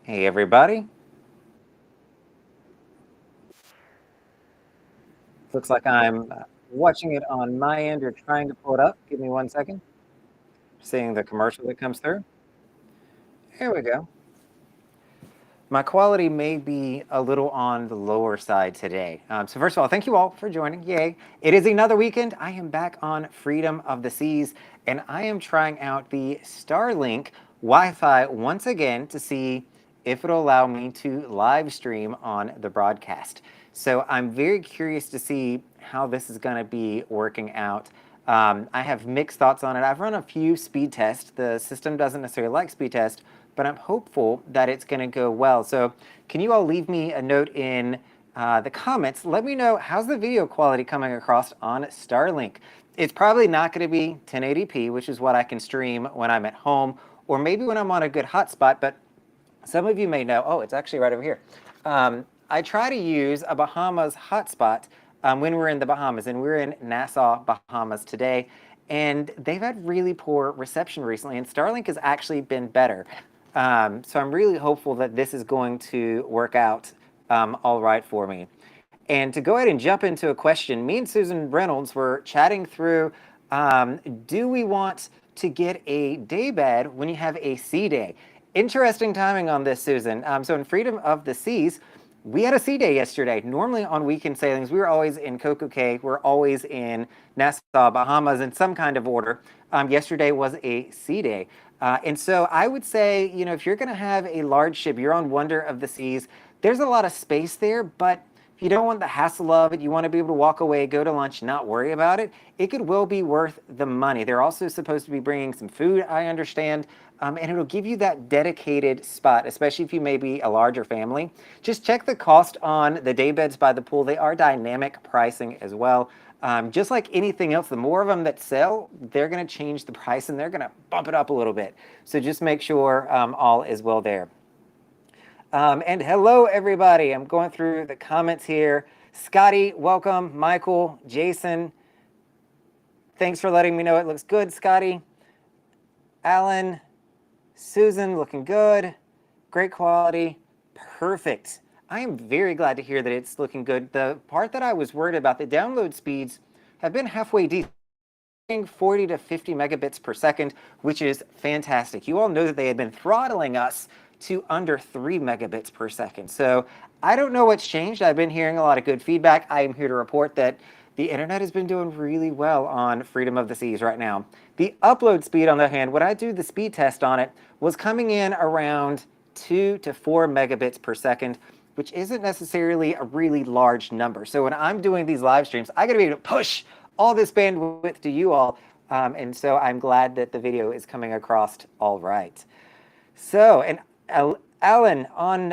Hey everybody. Looks like I'm watching it on my end or trying to pull it up. Give me 1 second. Seeing the commercial that comes through. Here we go. My quality may be a little on the lower side today. So first of all, thank you all for joining. Yay. It is another weekend. I am back on Freedom of the Seas, and I am trying out the Starlink Wi-Fi once again to see if it'll allow me to live stream on the broadcast. So I'm very curious to see how this is going to be working out. I have mixed thoughts on it. I've run a few speed tests. The system doesn't necessarily like speed tests, but I'm hopeful that it's going to go well. So can you all leave me a note in the comments? Let me know, how's the video quality coming across on Starlink? It's probably not going to be 1080p, which is what I can stream when I'm at home, or maybe when I'm on a good hotspot, but some of you may know, oh, it's actually right over here. I try to use a Bahamas hotspot when we're in the Bahamas, and we're in Nassau, Bahamas today, and they've had really poor reception recently, and Starlink has actually been better. So I'm really hopeful that this is going to work out all right for me. And to go ahead and jump into a question, me and Susan Reynolds were chatting through, do we want to get a day bed when you have a sea day? Interesting timing on this, Susan. So in Freedom of the Seas, we had a sea day yesterday. Normally on weekend sailings, we were always in CocoCay. We're always in Nassau, Bahamas in some kind of order. Yesterday was a sea day. And so I would say, if you're going to have a large ship, you're on Wonder of the Seas, there's a lot of space there, but if you don't want the hassle of it, you want to be able to walk away, go to lunch, not worry about it, it could well be worth the money. They're also supposed to be bringing some food, I understand, and it'll give you that dedicated spot, especially if you may be a larger family. Just check the cost on the day beds by the pool. They are dynamic pricing as well. Just like anything else, the more of them that sell, they're going to change the price and they're going to bump it up a little bit. So just make sure all is well there. And hello, everybody. I'm going through the comments here. Scotty, welcome. Michael, Jason, thanks for letting me know it looks good, Scotty. Alan, Susan, looking good. Great quality. Perfect. I am very glad to hear that it's looking good. The part that I was worried about, the download speeds have been halfway decent. 40 to 50 megabits per second, which is fantastic. You all know that they had been throttling us to under 3 megabits per second. So I don't know what's changed. I've been hearing a lot of good feedback. I am here to report that the internet has been doing really well on Freedom of the Seas right now. The upload speed, on the other hand, when I do the speed test on it, was coming in around 2 to 4 megabits per second, which isn't necessarily a really large number. So when I'm doing these live streams, I gotta be able to push all this bandwidth to you all. And so I'm glad that the video is coming across all right. So, and Alan, on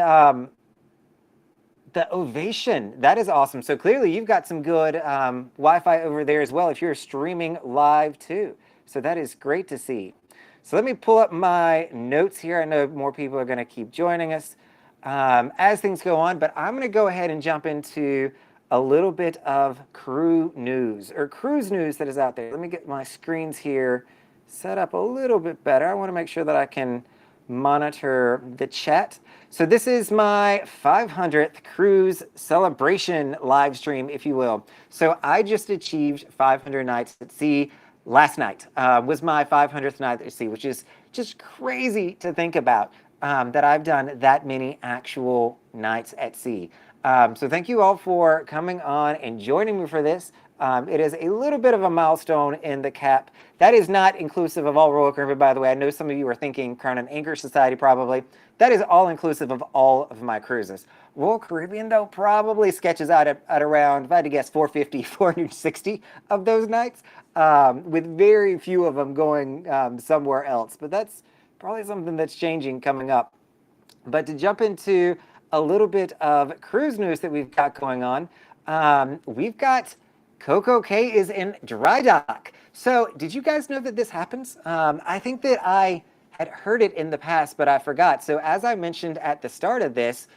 the Ovation, that is awesome. So clearly you've got some good Wi-Fi over there as well if you're streaming live too. So that is great to see. So let me pull up my notes here. I know more people are going to keep joining us as things go on, but I'm going to go ahead and jump into a little bit of crew news, or cruise news that is out there. Let me get my screens here set up a little bit better. I want to make sure that I can monitor the chat. So this is my 500th cruise celebration live stream, if you will. So I just achieved 500 nights at sea. Last night was my 500th night at sea, which is just crazy to think about, that I've done that many actual nights at sea. So thank you all for coming on and joining me for this. It is a little bit of a milestone in the cap. That is not inclusive of all Royal Caribbean, by the way. I know some of you are thinking Crown and Anchor Society probably. That is all inclusive of all of my cruises. Royal Caribbean, though, probably sketches out at around, if I had to guess, 450, 460 of those nights, with very few of them going somewhere else. But that's probably something that's changing coming up. But to jump into a little bit of cruise news that we've got going on, we've got CocoCay is in dry dock. So did you guys know that this happens? I think that I had heard it in the past, but I forgot. So as I mentioned at the start of this,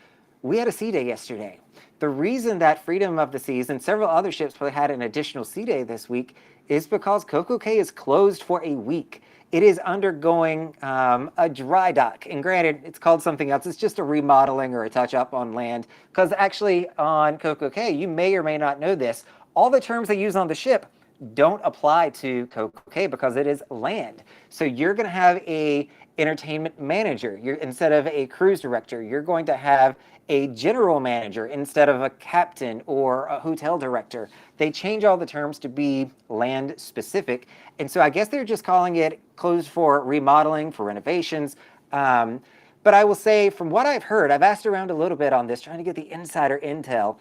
we had a sea day yesterday. The reason that Freedom of the Seas and several other ships probably had an additional sea day this week is because CocoCay is closed for a week. it is undergoing a dry dock. And granted, it's called something else. It's just a remodeling or a touch-up on land. Because actually on CocoCay, you may or may not know this, all the terms they use on the ship don't apply to CocoCay because it is land. So you're going to have a entertainment manager. Instead of a cruise director, you're going to have a general manager instead of a captain or a hotel director. They change all the terms to be land specific. And so I guess they're just calling it closed for remodeling, for renovations. But I will say, from what I've heard, I've asked around a little bit on this, trying to get the insider intel,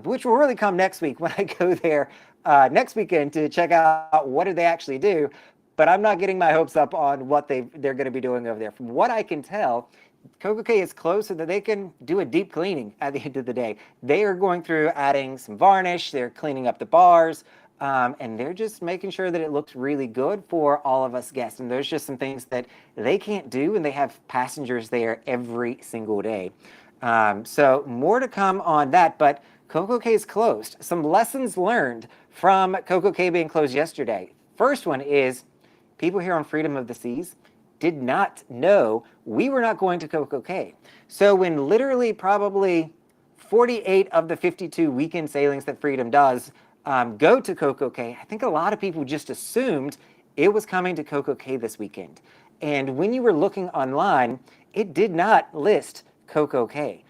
which will really come next week when I go there next weekend to check out what did they actually do. But I'm not getting my hopes up on what they're going to be doing over there. From what I can tell, CocoCay is closed so that they can do a deep cleaning at the end of the day. They are going through adding some varnish, they're cleaning up the bars, and they're just making sure that it looks really good for all of us guests. And there's just some things that they can't do, and they have passengers there every single day. So more to come on that, but CocoCay is closed. Some lessons learned from CocoCay being closed yesterday. First one is people here on Freedom of the Seas did not know we were not going to CocoCay. So when literally probably 48 of the 52 weekend sailings that Freedom does go to CocoCay, I think a lot of people just assumed it was coming to CocoCay this weekend. And when you were looking online, it did not list CocoCay.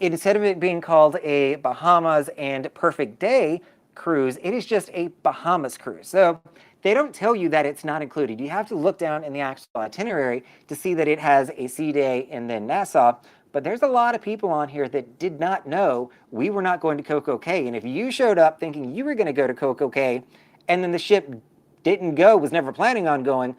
Instead of it being called a Bahamas and Perfect Day cruise, it is just a Bahamas cruise. So they don't tell you that it's not included. You have to look down in the actual itinerary to see that it has a sea day and then Nassau. But there's a lot of people on here that did not know we were not going to CocoCay. And if you showed up thinking you were going to go to CocoCay and then the ship didn't go, was never planning on going,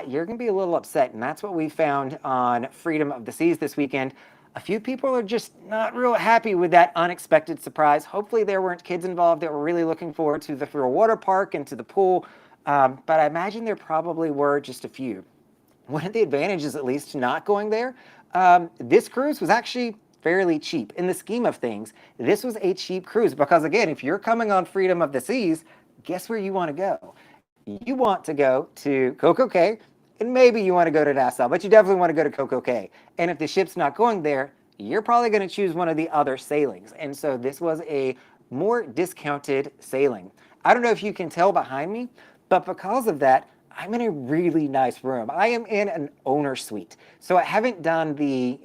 you're going to be a little upset. And that's what we found on Freedom of the Seas this weekend. A few people are just not real happy with that unexpected surprise. Hopefully there weren't kids involved that were really looking forward to the Thrill Water Park and to the pool. But I imagine there probably were just a few. One of the advantages, at least, to not going there, this cruise was actually fairly cheap. In the scheme of things, this was a cheap cruise because, again, if you're coming on Freedom of the Seas, guess where you want to go? You want to go to CocoCay, and maybe you want to go to Nassau, but you definitely want to go to CocoCay. And if the ship's not going there, you're probably going to choose one of the other sailings. And so this was a more discounted sailing. I don't know if you can tell behind me, but because of that, I'm in a really nice room. I am in an owner suite. So I haven't done the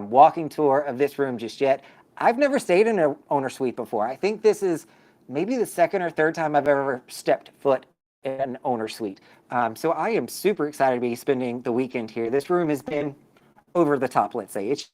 walking tour of this room just yet. I've never stayed in an owner suite before. I think this is maybe the second or third time I've ever stepped foot in an owner suite. So I am super excited to be spending the weekend here. This room has been over the top, let's say. It's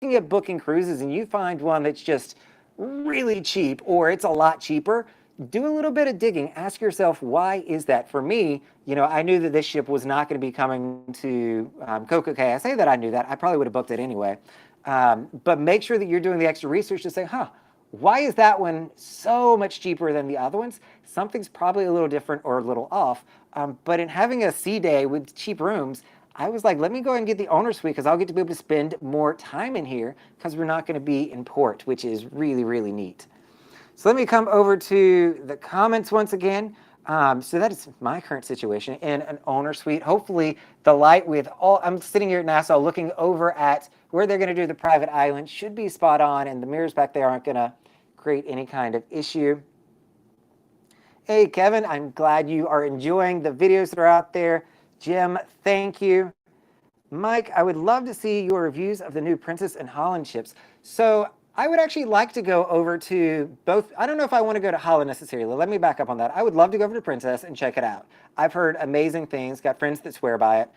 at booking cruises and you find one that's just really cheap or it's a lot cheaper, do a little bit of digging. Ask yourself, why is that? For me, I knew that this ship was not going to be coming to CocoCay. I say that I knew that. I probably would have booked it anyway. But make sure that you're doing the extra research to say, why is that one so much cheaper than the other ones? Something's probably a little different or a little off. But in having a sea day with cheap rooms, I was like, let me go ahead and get the owner suite because I'll get to be able to spend more time in here because we're not going to be in port, which is really, really neat. So let me come over to the comments once again. So that is my current situation in an owner suite. Hopefully the light with I'm sitting here at Nassau looking over at where they're going to do the private island should be spot on, and the mirrors back there aren't going to create any kind of issue. Hey, Kevin, I'm glad you are enjoying the videos that are out there. Jim, thank you. Mike, I would love to see your reviews of the new Princess and Holland ships. So I would actually like to go over to both. I don't know if I want to go to Holland necessarily. Let me back up on that. I would love to go over to Princess and check it out. I've heard amazing things, got friends that swear by it.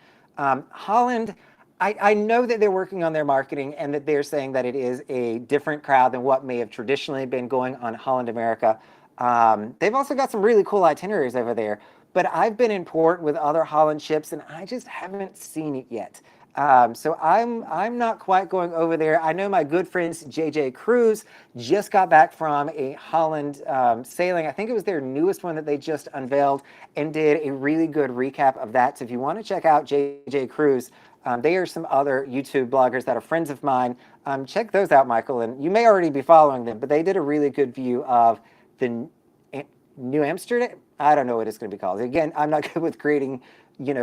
Holland, I know that they're working on their marketing and that they're saying that it is a different crowd than what may have traditionally been going on Holland America. They've also got some really cool itineraries over there. But I've been in port with other Holland ships and I just haven't seen it yet. So I'm not quite going over there. I know my good friends JJ Cruise just got back from a Holland sailing. I think it was their newest one that they just unveiled and did a really good recap of that. So if you want to check out JJ Cruise, They are some other YouTube bloggers that are friends of mine. Check those out, Michael, and you may already be following them, but they did a really good view of the New Amsterdam. I don't know what it's going to be called. Again, I'm not good with creating,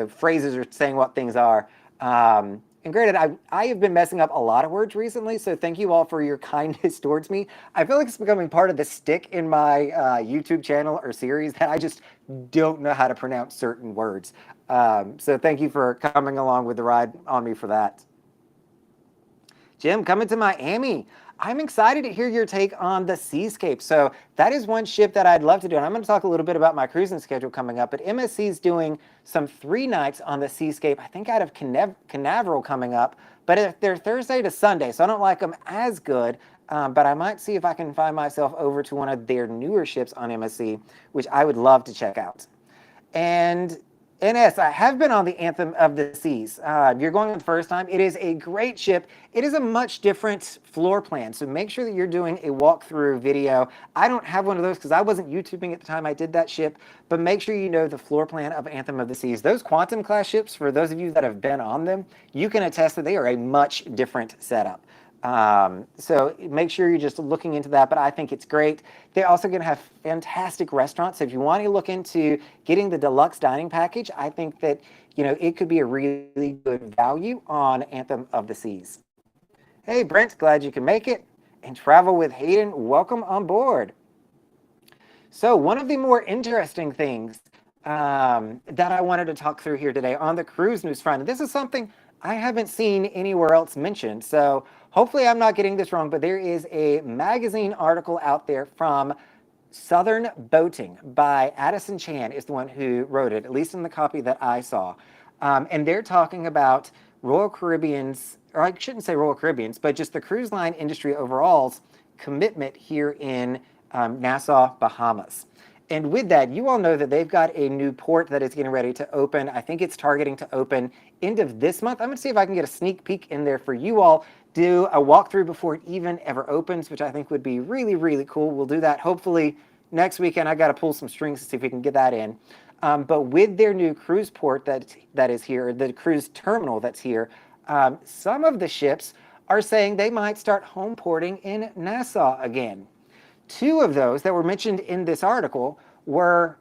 phrases or saying what things are. And granted, I have been messing up a lot of words recently, so thank you all for your kindness towards me. I feel like it's becoming part of the stick in my YouTube channel or series that I just don't know how to pronounce certain words. So thank you for coming along with the ride on me for that. Jim, coming to Miami. I'm excited to hear your take on the Seascape. So that is one ship that I'd love to do. And I'm going to talk a little bit about my cruising schedule coming up. But MSC is doing some 3 nights on the Seascape, I think out of Canaveral coming up. But they're Thursday to Sunday, so I don't like them as good. But I might see if I can find myself over to one of their newer ships on MSC, which I would love to check out. And NS, I have been on the Anthem of the Seas. You're going the first time. It is a great ship. It is a much different floor plan, so make sure that you're doing a walkthrough video. I don't have one of those because I wasn't YouTubing at the time I did that ship, but make sure you know the floor plan of Anthem of the Seas. Those Quantum class ships, for those of you that have been on them, you can attest that they are a much different setup. So make sure you're just looking into that, but I think it's great. They're also going to have fantastic restaurants. So if you want to look into getting the deluxe dining package, I think that, it could be a really good value on Anthem of the Seas. Hey, Brent, glad you can make it. And Travel with Hayden, welcome on board. So one of the more interesting things that I wanted to talk through here today on the cruise news front, and this is something I haven't seen anywhere else mentioned, so hopefully I'm not getting this wrong, but there is a magazine article out there from Southern Boating by Addison Chan is the one who wrote it, at least in the copy that I saw. And they're talking about Royal Caribbean's, or I shouldn't say Royal Caribbean's, but just the cruise line industry overall's commitment here in Nassau, Bahamas. And with that, you all know that they've got a new port that is getting ready to open. I think it's targeting to open end of this month. I'm going to see if I can get a sneak peek in there for you all, do a walkthrough before it even ever opens, which I think would be really, really cool. We'll do that hopefully next weekend. I got to pull some strings to see if we can get that in. But with their new cruise port that is here, the cruise terminal that's here, some of the ships are saying they might start home porting in Nassau again. 2 of those that were mentioned in this article were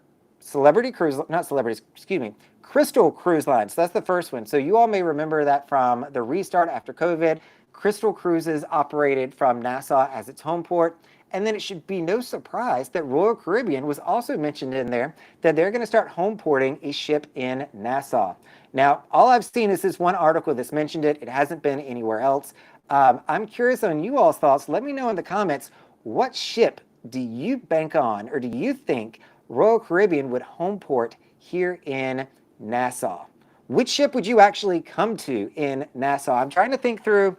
Crystal Cruise Lines. That's the first one. So you all may remember that from the restart after COVID. Crystal Cruises operated from Nassau as its home port. And then it should be no surprise that Royal Caribbean was also mentioned in there, that they're going to start home porting a ship in Nassau. Now, all I've seen is this one article that's mentioned it. It hasn't been anywhere else. I'm curious on you all's thoughts. Let me know in the comments, what ship do you bank on, or do you think Royal Caribbean would home port here in Nassau? Which ship would you actually come to in Nassau? I'm trying to think through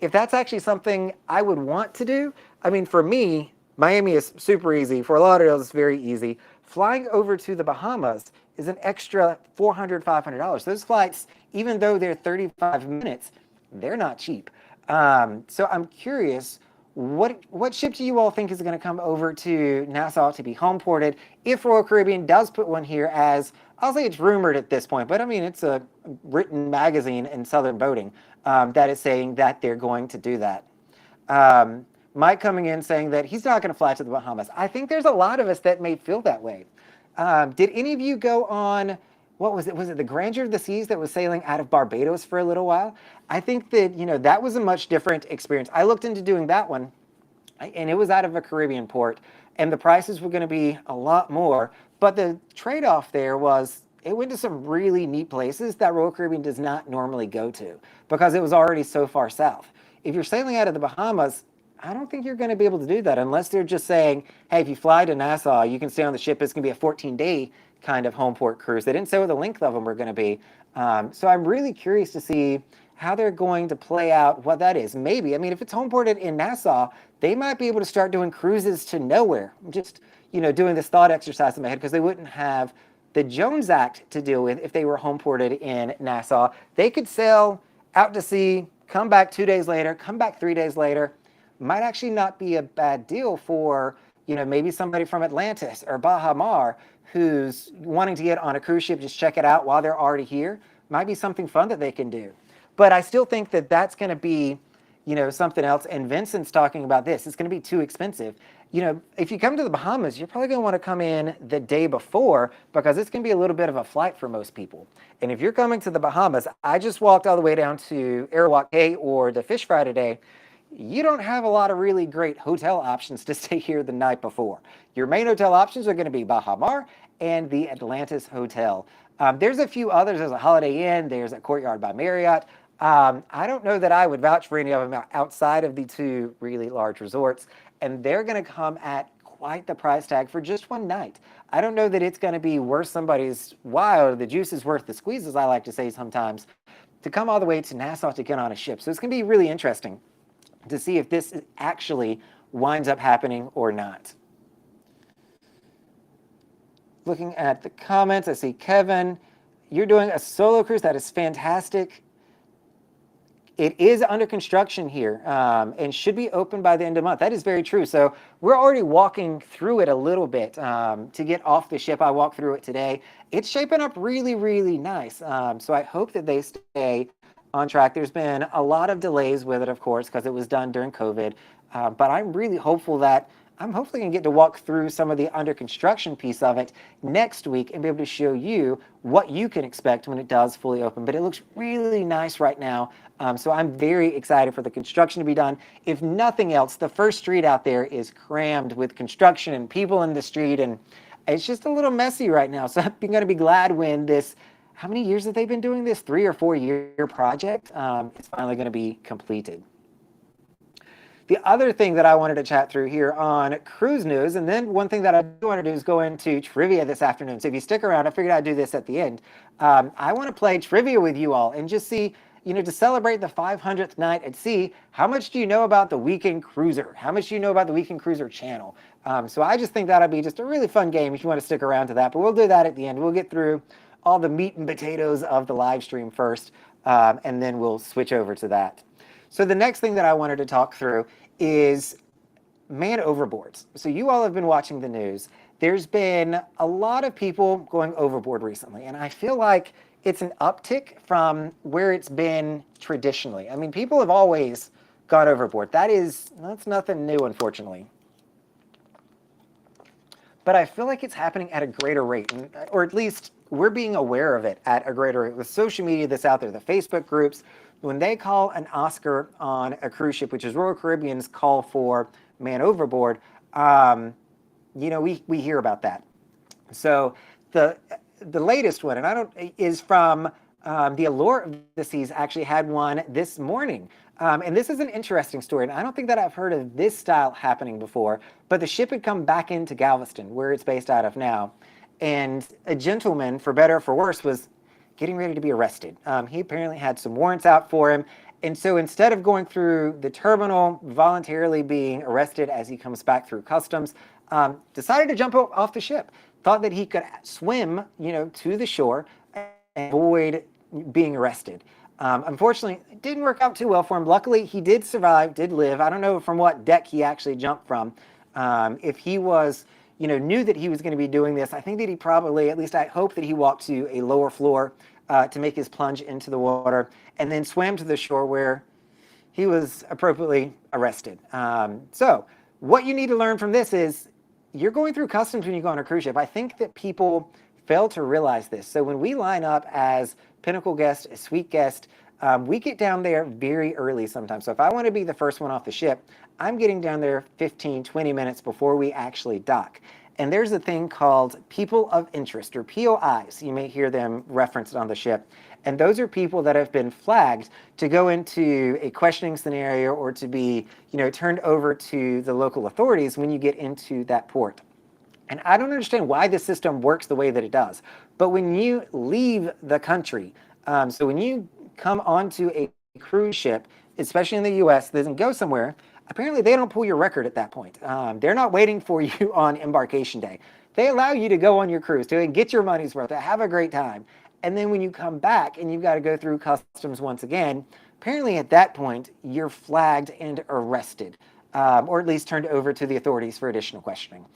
if that's actually something I would want to do. I mean, for me, Miami is super easy. For Lauderdale, it's very easy. Flying over to the Bahamas is an extra $400, $500. Those flights, even though they're 35 minutes, they're not cheap. So I'm curious, what ship do you all think is going to come over to Nassau to be home ported if Royal Caribbean does put one here, as I'll say it's rumored at this point, but I mean, it's a written magazine in Southern Boating that is saying that they're going to do that. Mike coming in saying that he's not going to fly to the Bahamas. I think there's a lot of us that may feel that way. Did any of you go on, what was it? Was it the Grandeur of the Seas that was sailing out of Barbados for a little while? I think that, that was a much different experience. I looked into doing that one, and it was out of a Caribbean port, and the prices were going to be a lot more. But the trade-off there was it went to some really neat places that Royal Caribbean does not normally go to because it was already so far south. If you're sailing out of the Bahamas, I don't think you're going to be able to do that unless they're just saying, hey, if you fly to Nassau, you can stay on the ship. It's going to be a 14-day kind of home port cruise. They didn't say what the length of them were going to be. So I'm really curious to see how they're going to play out what that is. Maybe, I mean, if it's home ported in Nassau, they might be able to start doing cruises to nowhere. Just, doing this thought exercise in my head, because they wouldn't have the Jones Act to deal with if they were home ported in Nassau. They could sail out to sea, come back 2 days later, come back 3 days later. Might actually not be a bad deal for, maybe somebody from Atlantis or Baha Mar who's wanting to get on a cruise ship, just check it out while they're already here. Might be something fun that they can do. But I still think that that's going to be, something else. And Vincent's talking about this. It's going to be too expensive. If you come to the Bahamas, you're probably going to want to come in the day before because it's going to be a little bit of a flight for most people. And if you're coming to the Bahamas, I just walked all the way down to CocoCay or the Fish Fry today. You don't have a lot of really great hotel options to stay here the night before. Your main hotel options are going to be Baha Mar and the Atlantis Hotel. There's a few others. There's a Holiday Inn. There's a Courtyard by Marriott. I don't know that I would vouch for any of them outside of the two really large resorts, and they're going to come at quite the price tag for just one night. I don't know that it's going to be worth somebody's while, or the juice is worth the squeeze, as I like to say sometimes, to come all the way to Nassau to get on a ship. So it's going to be really interesting to see if this actually winds up happening or not. Looking at the comments, I see Kevin, you're doing a solo cruise. That is fantastic. It is under construction here and should be open by the end of the month. That is very true. So we're already walking through it a little bit to get off the ship. I walked through it today. It's shaping up really, really nice. So I hope that they stay on track. There's been a lot of delays with it, of course, because it was done during COVID. But I'm really hopeful that I'm hopefully going to get to walk through some of the under construction piece of it next week and be able to show you what you can expect when it does fully open. But it looks really nice right now. So I'm very excited for the construction to be done. If nothing else, the first street out there is crammed with construction and people in the street, and it's just a little messy right now. So I'm going to be glad when this, how many years have they been doing this? 3 or 4 year project. It's finally going to be completed. The other thing that I wanted to chat through here on cruise news, and then one thing that I do want to do is go into trivia this afternoon. So if you stick around, I figured I'd do this at the end. I want to play trivia with you all and just see, to celebrate the 500th night at sea, how much do you know about the Weekend Cruiser? How much do you know about the Weekend Cruiser channel? So I just think that'll be just a really fun game if you want to stick around to that. But we'll do that at the end. We'll get through all the meat and potatoes of the live stream first, and then we'll switch over to that. So the next thing that I wanted to talk through is man overboards. So you all have been watching the news. There's been a lot of people going overboard recently, and I feel like it's an uptick from where it's been traditionally. I mean, people have always gone overboard. That's nothing new, unfortunately. But I feel like it's happening at a greater rate, or at least we're being aware of it at a greater rate with social media that's out there, the Facebook groups. When they call an Oscar on a cruise ship, which is Royal Caribbean's call for man overboard, we hear about that. So the latest one, is from the Allure of the Seas. Actually had one this morning. And this is an interesting story, and I don't think that I've heard of this style happening before, but the ship had come back into Galveston, where it's based out of now, and a gentleman, for better or for worse, was getting ready to be arrested. He apparently had some warrants out for him, and so instead of going through the terminal, voluntarily being arrested as he comes back through customs, decided to jump off the ship, thought that he could swim, to the shore and avoid being arrested. Unfortunately, it didn't work out too well for him. Luckily, he did survive, did live. I don't know from what deck he actually jumped from. If he was, knew that he was going to be doing this, I think that he probably, at least I hope that he walked to a lower floor to make his plunge into the water and then swam to the shore where he was appropriately arrested. So what you need to learn from this is you're going through customs when you go on a cruise ship. I think that people fail to realize this. So when we line up as Pinnacle guest, a suite guest, we get down there very early sometimes. So if I want to be the first one off the ship, I'm getting down there 15, 20 minutes before we actually dock. And there's a thing called people of interest, or POIs. You may hear them referenced on the ship. And those are people that have been flagged to go into a questioning scenario or to be, turned over to the local authorities when you get into that port. And I don't understand why the system works the way that it does. But when you leave the country, so when you come onto a cruise ship, especially in the U.S., that doesn't go somewhere, apparently they don't pull your record at that point. They're not waiting for you on embarkation day. They allow you to go on your cruise, to get your money's worth, to have a great time. And then when you come back and you've got to go through customs once again, apparently at that point, you're flagged and arrested, or at least turned over to the authorities for additional questioning.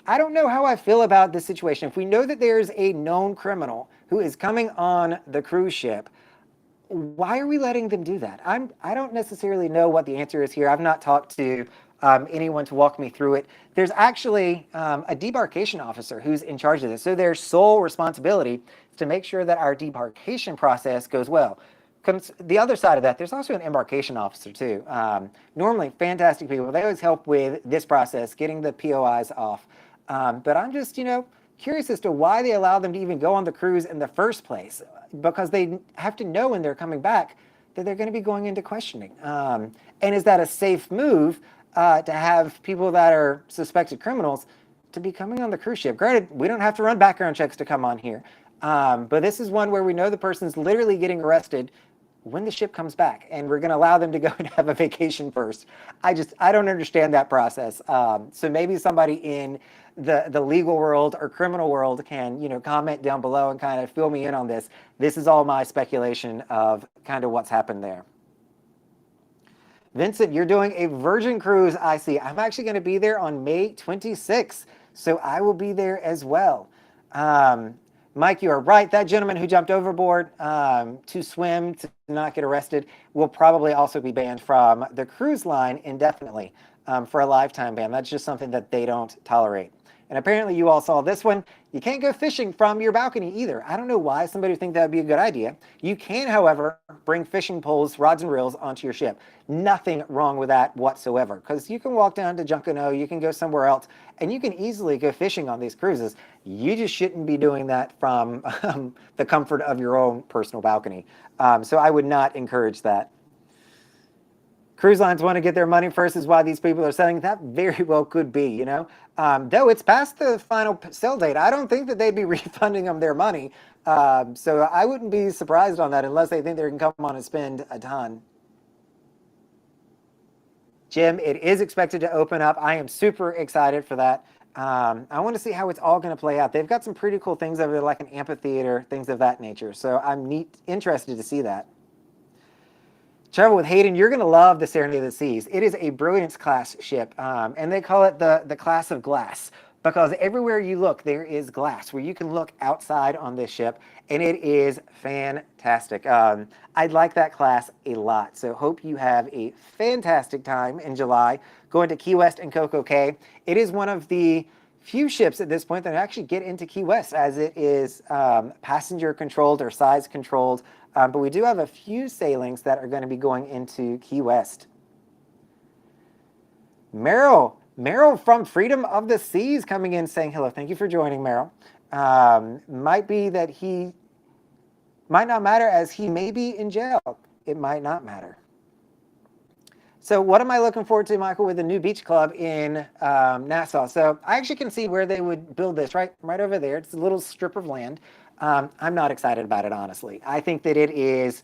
I don't know how I feel about this situation. If we know that there's a known criminal who is coming on the cruise ship, why are we letting them do that? I don't necessarily know what the answer is here. I've not talked to anyone to walk me through it. There's actually a debarkation officer who's in charge of this. So their sole responsibility is to make sure that our debarkation process goes well. The other side of that, there's also an embarkation officer too. Normally fantastic people. They always help with this process, getting the POIs off. But I'm just, curious as to why they allow them to even go on the cruise in the first place, because they have to know when they're coming back that they're going to be going into questioning. And is that a safe move to have people that are suspected criminals to be coming on the cruise ship? Granted, we don't have to run background checks to come on here, but this is one where we know the person's literally getting arrested when the ship comes back, and we're going to allow them to go and have a vacation first. I don't understand that process. So maybe somebody in the legal world or criminal world can, comment down below and kind of fill me in on this. This is all my speculation of kind of what's happened there. Vincent, you're doing a Virgin cruise, I see. I'm actually going to be there on May 26th, so I will be there as well. Mike, you are right. That gentleman who jumped overboard to swim to not get arrested will probably also be banned from the cruise line indefinitely for a lifetime ban. That's just something that they don't tolerate. And apparently you all saw this one. You can't go fishing from your balcony either. I don't know why somebody would think that would be a good idea. You can, however, bring fishing poles, rods and reels onto your ship. Nothing wrong with that whatsoever, because you can walk down to Junkanoo, you can go somewhere else, and you can easily go fishing on these cruises. You just shouldn't be doing that from the comfort of your own personal balcony. So I would not encourage that. Cruise lines want to get their money first is why these people are selling. That very well could be, Though it's past the final sell date, I don't think that they'd be refunding them their money. So I wouldn't be surprised on that unless they think they can come on and spend a ton. Jim, it is expected to open up. I am super excited for that. I want to see how it's all going to play out. They've got some pretty cool things over there, like an amphitheater, things of that nature. So I'm interested to see that. Travel with Hayden, you're going to love the Serenity of the Seas. It is a Brilliance class ship, and they call it the class of glass because everywhere you look, there is glass where you can look outside on this ship, and it is fantastic. I like that class a lot, so hope you have a fantastic time in July going to Key West and CocoCay. It is one of the few ships at this point that actually get into Key West, as it is passenger controlled or size controlled. But we do have a few sailings that are going to be going into Key West. Meryl from Freedom of the Seas coming in saying hello. Thank you for joining, Meryl. Might be that he might not matter as he may be in jail. It might not matter. So what am I looking forward to, Michael, with the new beach club in Nassau? So I actually can see where they would build this right over there. It's a little strip of land. I'm not excited about it, honestly. I think that it is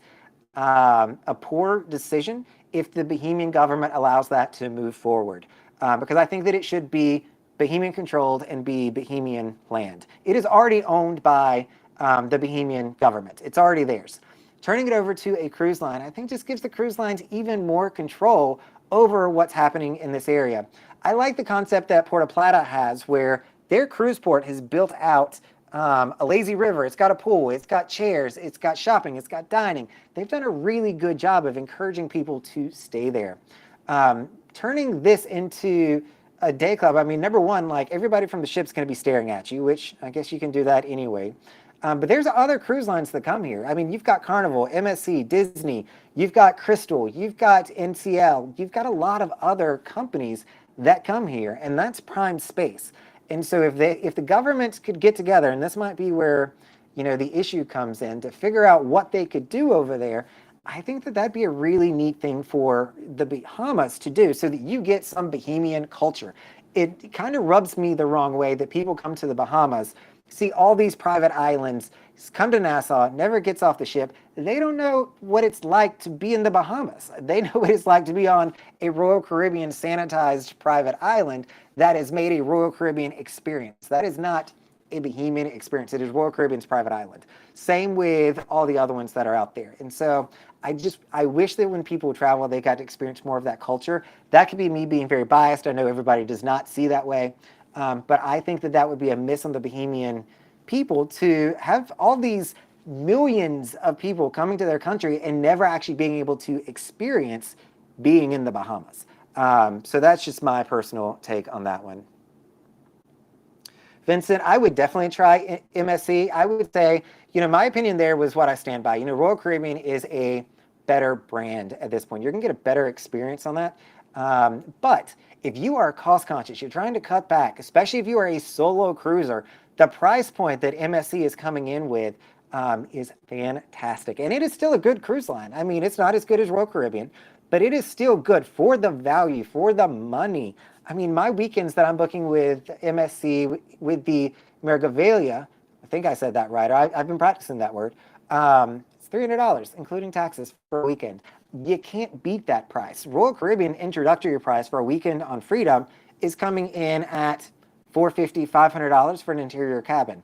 a poor decision if the Bahamian government allows that to move forward, because I think that it should be Bahamian controlled and be Bahamian land. It is already owned by the Bahamian government. It's already theirs. Turning it over to a cruise line, I think just gives the cruise lines even more control over what's happening in this area. I like the concept that Puerto Plata has, where their cruise port has built out a lazy river. It's got a pool, it's got chairs, it's got shopping, it's got dining. They've done a really good job of encouraging people to stay there. Turning this into a day club, I mean, number one, like everybody from the ship's going to be staring at you, which I guess you can do that anyway. But there's other cruise lines that come here. I mean, you've got Carnival, MSC, Disney, you've got Crystal, you've got NCL, you've got a lot of other companies that come here, and that's prime space. And so if the government could get together, and this might be where, the issue comes in, to figure out what they could do over there, I think that that'd be a really neat thing for the Bahamas to do so that you get some Bahamian culture. It kind of rubs me the wrong way that people come to the Bahamas, see all these private islands, come to Nassau, never gets off the ship. They don't know what it's like to be in the Bahamas. They know what it's like to be on a Royal Caribbean sanitized private island that has made a Royal Caribbean experience. That is not a Bahamian experience. It is Royal Caribbean's private island. Same with all the other ones that are out there. And so I wish that when people travel, they got to experience more of that culture. That could be me being very biased. I know everybody does not see that way. But I think that would be a miss on the Bahamian people to have all these millions of people coming to their country and never actually being able to experience being in the Bahamas. So that's just my personal take on that one. Vincent, I would definitely try MSC. I would say, my opinion there was what I stand by. Royal Caribbean is a better brand at this point. You're going to get a better experience on that. But if you are cost conscious, you're trying to cut back, especially if you are a solo cruiser, the price point that MSC is coming in with is fantastic. And it is still a good cruise line. I mean, it's not as good as Royal Caribbean, but it is still good for the value, for the money. I mean, my weekends that I'm booking with MSC, with the Mergavalia, I think I said that right. I've been practicing that word. It's $300, including taxes, for a weekend. You can't beat that price. Royal Caribbean introductory price for a weekend on Freedom is coming in at $450, $500 for an interior cabin.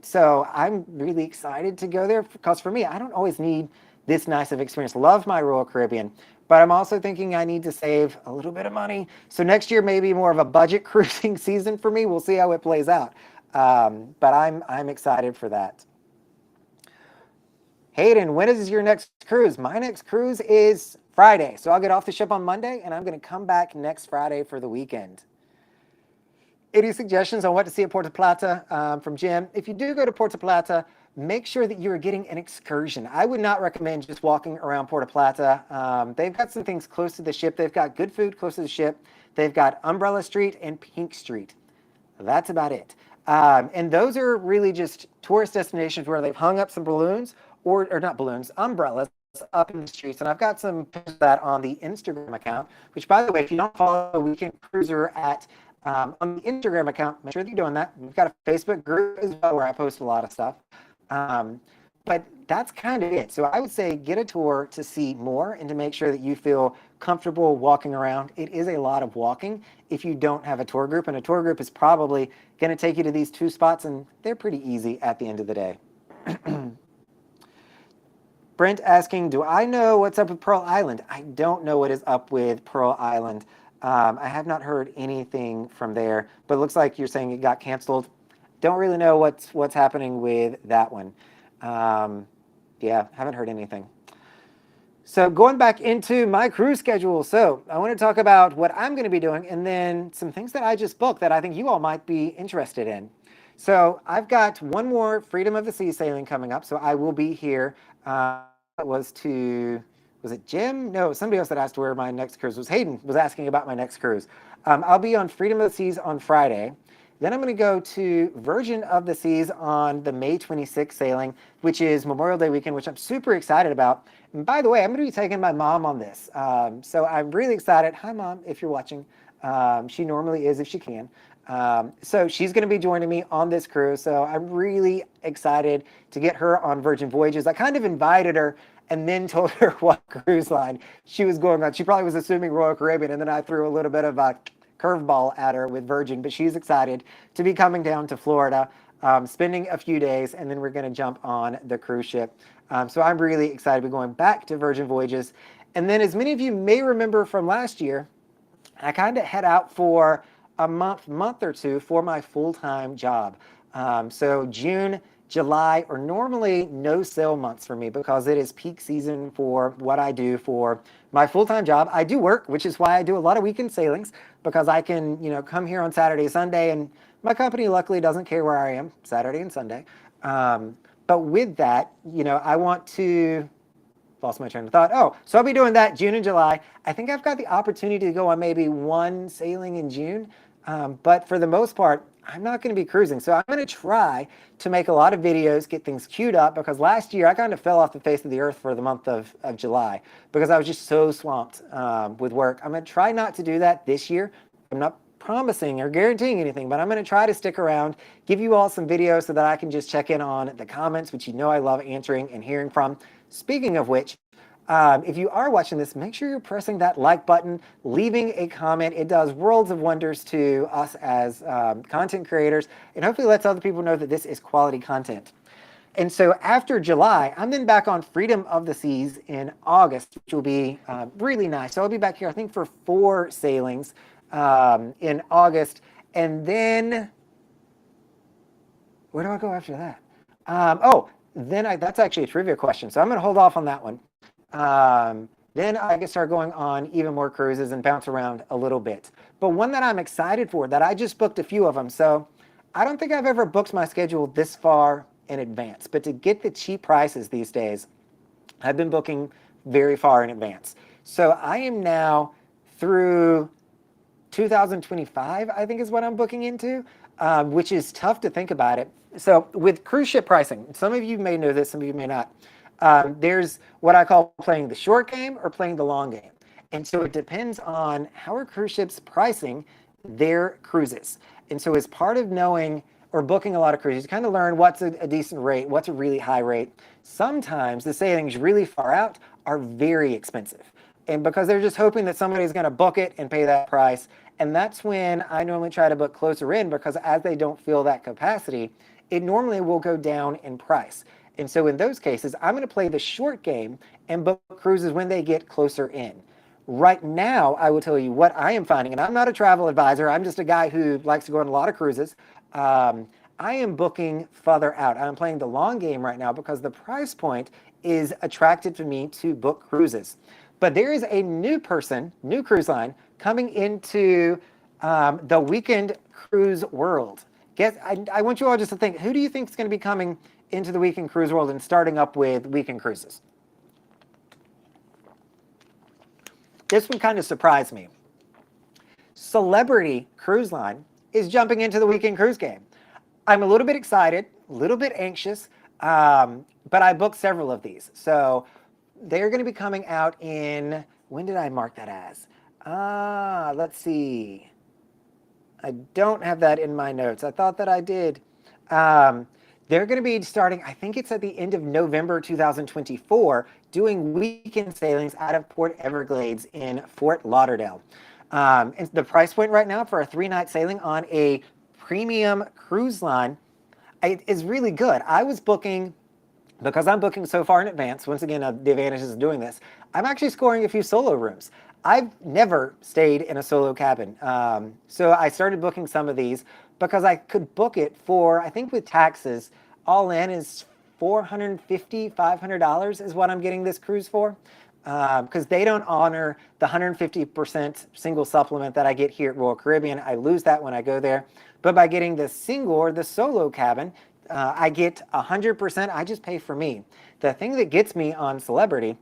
So I'm really excited to go there because for me, I don't always need this nice of experience. Love my Royal Caribbean, but I'm also thinking I need to save a little bit of money. So next year may be more of a budget cruising season for me. We'll see how it plays out. But I'm excited for that. Hayden, when is your next cruise? My next cruise is Friday. So I'll get off the ship on Monday and I'm going to come back next Friday for the weekend. Any suggestions on what to see at Puerto Plata from Jim? If you do go to Puerto Plata, make sure that you are getting an excursion. I would not recommend just walking around Puerto Plata. They've got some things close to the ship. They've got good food close to the ship. They've got Umbrella Street and Pink Street. That's about it. And those are really just tourist destinations where they've hung up some balloons, or not balloons, umbrellas up in the streets. And I've got some pictures of that on the Instagram account, which, by the way, if you don't follow Weekend Cruiser on the Instagram account, make sure that you're doing that. We've got a Facebook group as well where I post a lot of stuff. But that's kind of it. So I would say get a tour to see more and to make sure that you feel comfortable walking around. It is a lot of walking if you don't have a tour group, and a tour group is probably going to take you to these two spots, and they're pretty easy at the end of the day. Brent asking, do I know what's up with Pearl Island? I don't know what is up with Pearl Island. I have not heard anything from there, but it looks like you're saying it got canceled. Don't really know what's happening with that one. Yeah, haven't heard anything. So going back into my cruise schedule. So I want to talk about what I'm going to be doing and then some things that I just booked that I think you all might be interested in. So I've got one more Freedom of the Seas sailing coming up. So I will be here. Was it Jim? No, somebody else that asked where my next cruise was. Hayden was asking about my next cruise. I'll be on Freedom of the Seas on Friday. Then I'm going to go to Virgin of the Seas on the May 26th sailing, which is Memorial Day weekend, which I'm super excited about. And by the way, I'm going to be taking my mom on this. So I'm really excited. Hi, Mom, if you're watching. She normally is if she can. So she's going to be joining me on this cruise. So I'm really excited to get her on Virgin Voyages. I kind of invited her and then told her what cruise line she was going on. She probably was assuming Royal Caribbean, and then I threw a little bit of a curveball at her with Virgin, but she's excited to be coming down to Florida, spending a few days, and then we're going to jump on the cruise ship. So I'm really excited to be going back to Virgin Voyages. And then, as many of you may remember from last year, I kind of head out for a month or two for my full-time job. So June, July are normally no sail months for me because it is peak season for what I do for my full-time job. I do work, which is why I do a lot of weekend sailings, because I can, come here on Saturday, Sunday, and my company luckily doesn't care where I am Saturday and Sunday. But with that, I want to lost my train of thought. Oh, so I'll be doing that June and July. I think I've got the opportunity to go on maybe one sailing in June. But for the most part, I'm not going to be cruising. So I'm going to try to make a lot of videos, get things queued up, because last year I kind of fell off the face of the earth for the month of July because I was just so swamped with work. I'm going to try not to do that this year. I'm not promising or guaranteeing anything, but I'm going to try to stick around, give you all some videos so that I can just check in on the comments, which I love answering and hearing from. Speaking of which, if you are watching this, make sure you're pressing that like button, leaving a comment. It does worlds of wonders to us as content creators, and hopefully lets other people know that this is quality content. And so after July, I'm then back on Freedom of the Seas in August, which will be really nice. So I'll be back here, I think, for 4 sailings in August. And then, where do I go after that? That's actually a trivia question, so I'm going to hold off on that one. Then I can start going on even more cruises and bounce around a little bit. But one that I'm excited for, that I just booked a few of them. So I don't think I've ever booked my schedule this far in advance. But to get the cheap prices these days, I've been booking very far in advance. So I am now through 2025, I think is what I'm booking into, which is tough to think about it. So with cruise ship pricing, some of you may know this, some of you may not. There's what I call playing the short game or playing the long game. And so it depends on how are cruise ships pricing their cruises. And so as part of knowing or booking a lot of cruises, you kind of learn what's a decent rate, what's a really high rate. Sometimes the sailings really far out are very expensive. And because they're just hoping that somebody's going to book it and pay that price. And that's when I normally try to book closer in, because as they don't fill that capacity, it normally will go down in price. And so in those cases, I'm going to play the short game and book cruises when they get closer in. Right now, I will tell you what I am finding, and I'm not a travel advisor, I'm just a guy who likes to go on a lot of cruises. I am booking further out. I'm playing the long game right now because the price point is attractive to me to book cruises. But there is a new cruise line coming into the weekend cruise world. I want you all just to think, who do you think is going to be coming into the weekend cruise world and starting up with weekend cruises? This one kind of surprised me. Celebrity Cruise Line is jumping into the weekend cruise game. I'm a little bit excited, a little bit anxious, but I booked several of these. So they're going to be coming out in, when did I mark that as? Let's see. I don't have that in my notes. I thought that I did. They're going to be starting, I think it's at the end of November 2024, doing weekend sailings out of Port Everglades in Fort Lauderdale. And the price point right now for a 3-night sailing on a premium cruise line is really good. I was booking, because I'm booking so far in advance, once again, the advantages of doing this, I'm actually scoring a few solo rooms. I've never stayed in a solo cabin. So I started booking some of these because I could book it for, I think with taxes, all in is $450, $500 is what I'm getting this cruise for. Because they don't honor the 150% single supplement that I get here at Royal Caribbean. I lose that when I go there. But by getting the single or the solo cabin, I get 100%. I just pay for me. The thing that gets me on Celebrity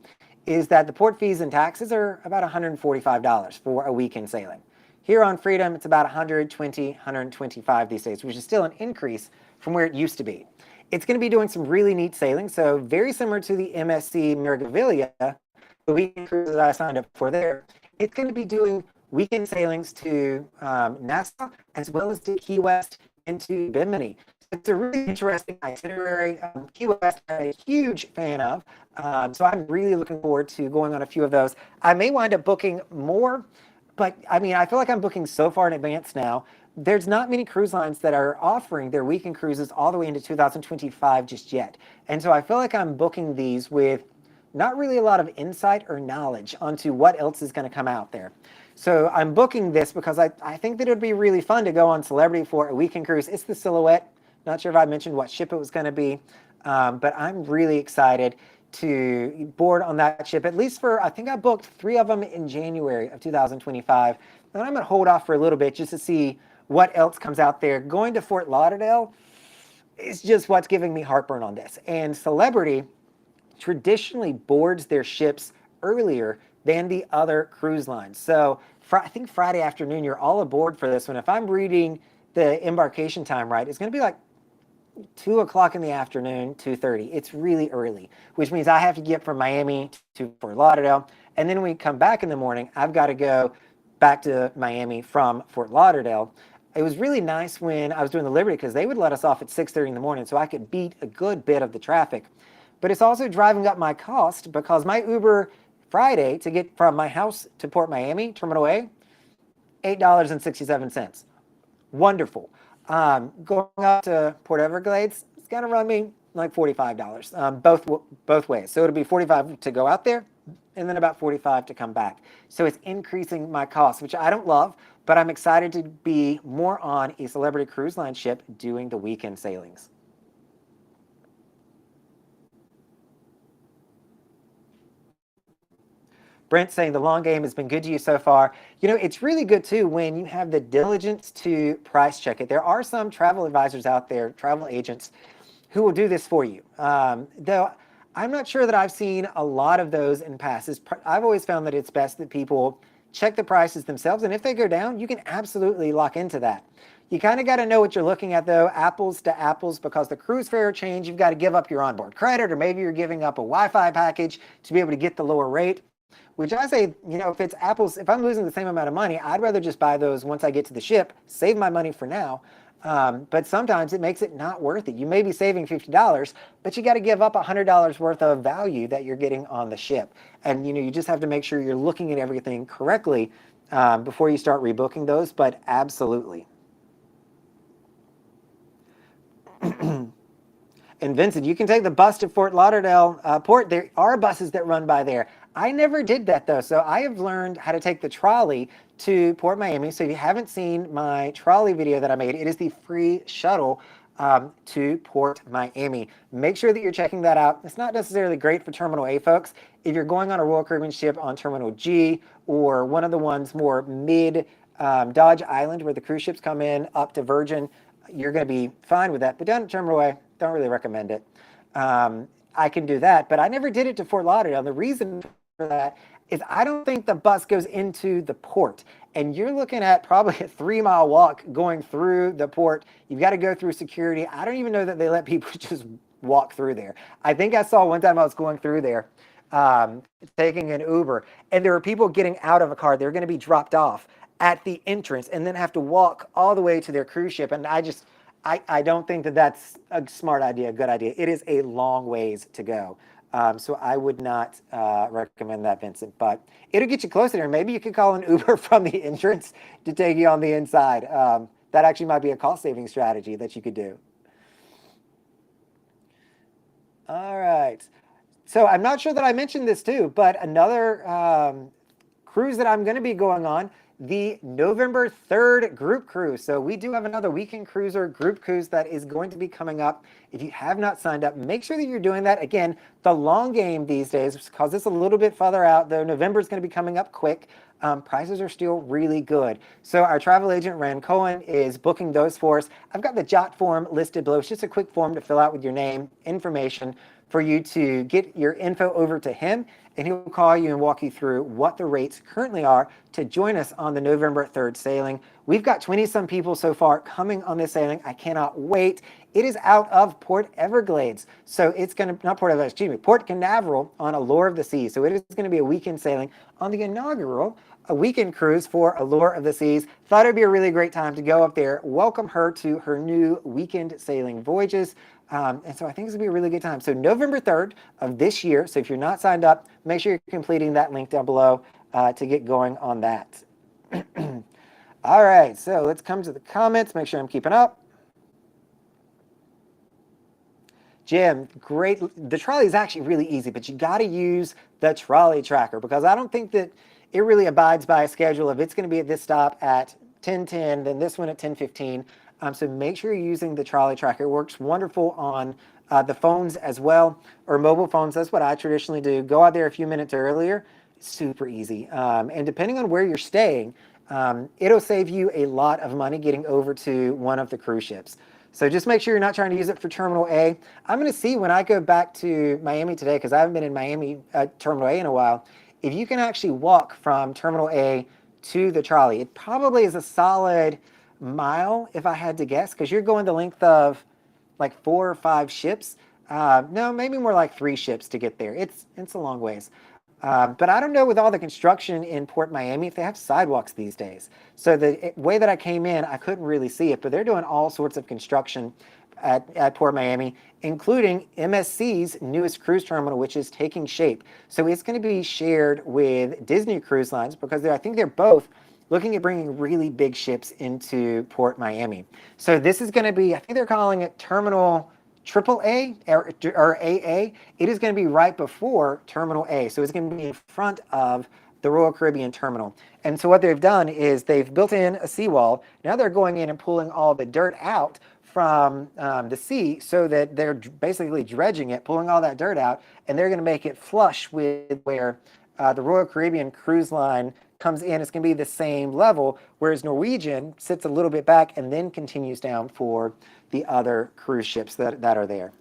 is that the port fees and taxes are about $145 for a weekend sailing. Here on Freedom, it's about $120, $125 these days, which is still an increase from where it used to be. It's going to be doing some really neat sailing, so very similar to the MSC Mirabilia, the weekend cruise that I signed up for there. It's going to be doing weekend sailings to Nassau, as well as to Key West and to Bimini. It's a really interesting itinerary. Key West I'm a huge fan of, so I'm really looking forward to going on a few of those. I may wind up booking more, but I mean, I feel like I'm booking so far in advance now. There's not many cruise lines that are offering their weekend cruises all the way into 2025 just yet. And so I feel like I'm booking these with not really a lot of insight or knowledge onto what else is going to come out there. So I'm booking this because I think that it would be really fun to go on Celebrity for a weekend cruise. It's the Silhouette. Not sure if I mentioned what ship it was going to be, but I'm really excited to board on that ship, at least for, I think I booked 3 of them in January of 2025. And I'm going to hold off for a little bit just to see what else comes out there. Going to Fort Lauderdale is just what's giving me heartburn on this. And Celebrity traditionally boards their ships earlier than the other cruise lines. So I think Friday afternoon, you're all aboard for this one. If I'm reading the embarkation time right, it's going to be like 2 o'clock in the afternoon, 2:30. It's really early, which means I have to get from Miami to Fort Lauderdale. And then when we come back in the morning, I've got to go back to Miami from Fort Lauderdale. It was really nice when I was doing the Liberty because they would let us off at 6:30 in the morning, so I could beat a good bit of the traffic. But it's also driving up my cost because my Uber Friday to get from my house to Port Miami, Terminal A, $8.67. Wonderful. Going up to Port Everglades, it's going to run me like $45 both ways. So it'll be $45 to go out there and then about $45 to come back. So it's increasing my costs, which I don't love, but I'm excited to be more on a Celebrity Cruise Line ship doing the weekend sailings. Brent saying the long game has been good to you so far. It's really good too when you have the diligence to price check it. There are some travel advisors out there, travel agents, who will do this for you. Though I'm not sure that I've seen a lot of those in passes. I've always found that it's best that people check the prices themselves, and if they go down, you can absolutely lock into that. You kind of got to know what you're looking at though, apples to apples, because the cruise fare change, you've got to give up your onboard credit, or maybe you're giving up a Wi-Fi package to be able to get the lower rate. Which I say, if it's apples, if I'm losing the same amount of money, I'd rather just buy those once I get to the ship, save my money for now. But sometimes it makes it not worth it. You may be saving $50, but you got to give up $100 worth of value that you're getting on the ship. And you just have to make sure you're looking at everything correctly before you start rebooking those, but absolutely. And Vincent, you can take the bus to Fort Lauderdale port. There are buses that run by there. I never did that though, so I have learned how to take the trolley to Port Miami. So if you haven't seen my trolley video that I made, it is the free shuttle to Port Miami. Make sure that you're checking that out. It's not necessarily great for Terminal A folks. If you're going on a Royal Caribbean ship on Terminal G or one of the ones more mid Dodge Island where the cruise ships come in up to Virgin, you're going to be fine with that. But down at Terminal A, don't really recommend it. I can do that, but I never did it to Fort Lauderdale. The reason for that is I don't think the bus goes into the port, and you're looking at probably a 3-mile walk going through the port. You've got to go through security. I don't even know that they let people just walk through there. I think I saw one time I was going through there taking an Uber, and there were people getting out of a car. They're going to be dropped off at the entrance and then have to walk all the way to their cruise ship. And I don't think that that's a smart idea, a good idea. It is a long ways to go. So I would not recommend that, Vincent, but it'll get you closer there. Maybe you could call an Uber from the entrance to take you on the inside. That actually might be a cost saving strategy that you could do. All right. So I'm not sure that I mentioned this too, but another cruise that I'm going to be going on, the November 3rd group cruise. So we do have another weekend cruiser group cruise that is going to be coming up. If you have not signed up, make sure that you're doing that. Again, the long game these days, because it's a little bit further out, though November is going to be coming up quick. Prices are still really good. So our travel agent, Rand Cohen, is booking those for us. I've got the JotForm listed below. It's just a quick form to fill out with your name, information, for you to get your info over to him, and he'll call you and walk you through what the rates currently are to join us on the November 3rd sailing. We've got 20-some people so far coming on this sailing. I cannot wait. It is out of Port Everglades. So it's going to, not Port Everglades, excuse me, Port Canaveral on Allure of the Seas. So it is going to be a weekend sailing on the inaugural a weekend cruise for Allure of the Seas. Thought it'd be a really great time to go up there, welcome her to her new weekend sailing voyages. And so I think this will be a really good time. So November 3rd of this year. So if you're not signed up, make sure you're completing that link down below to get going on that. All right, so let's come to the comments. Make sure I'm keeping up. Jim, great. The trolley is actually really easy, but you got to use the trolley tracker, because I don't think that it really abides by a schedule of it's going to be at this stop at 10:10, then this one at 10:15. So make sure you're using the trolley tracker. It works wonderful on the phones as well, or mobile phones. That's what I traditionally do. Go out there a few minutes earlier. Super easy. And depending on where you're staying, it'll save you a lot of money getting over to one of the cruise ships. So just make sure you're not trying to use it for Terminal A. I'm going to see when I go back to Miami today, because I haven't been in Miami Terminal A in a while, if you can actually walk from Terminal A to the trolley. It probably is a solid mile if I had to guess, because you're going the length of like 4 or 5 ships. No, maybe more like 3 ships to get there. It's a long ways. But I don't know with all the construction in Port Miami if they have sidewalks these days. So the way that I came in, I couldn't really see it, but they're doing all sorts of construction at Port Miami, including MSC's newest cruise terminal, which is taking shape. So it's going to be shared with Disney Cruise Lines, because I think they're both looking at bringing really big ships into Port Miami. So this is going to be, I think they're calling it Terminal AAA or AA. It is going to be right before Terminal A. So it's going to be in front of the Royal Caribbean Terminal. And so what they've done is they've built in a seawall. Now they're going in and pulling all the dirt out from the sea, so that they're basically dredging it, pulling all that dirt out, and they're going to make it flush with where the Royal Caribbean cruise line comes in, it's going to be the same level, whereas Norwegian sits a little bit back and then continues down for the other cruise ships that are there.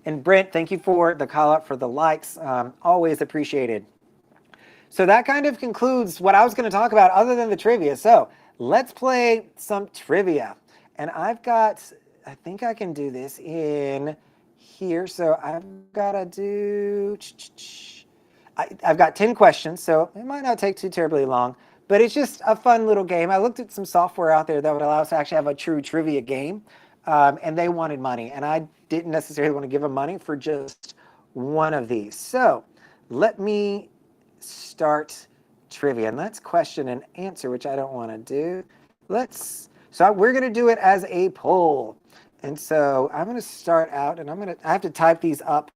And Brent, thank you for the call out for the likes. Always appreciated. So that kind of concludes what I was going to talk about other than the trivia. So let's play some trivia. And I've got, I think I can do this in here. So I've got to do, I've got 10 questions, so it might not take too terribly long, but it's just a fun little game. I looked at some software out there that would allow us to actually have a true trivia game, and they wanted money, and I didn't necessarily want to give them money for just one of these. So let me start trivia, and that's question and answer, which I don't want to do. So we're going to do it as a poll. And so I'm going to start out, and I have to type these up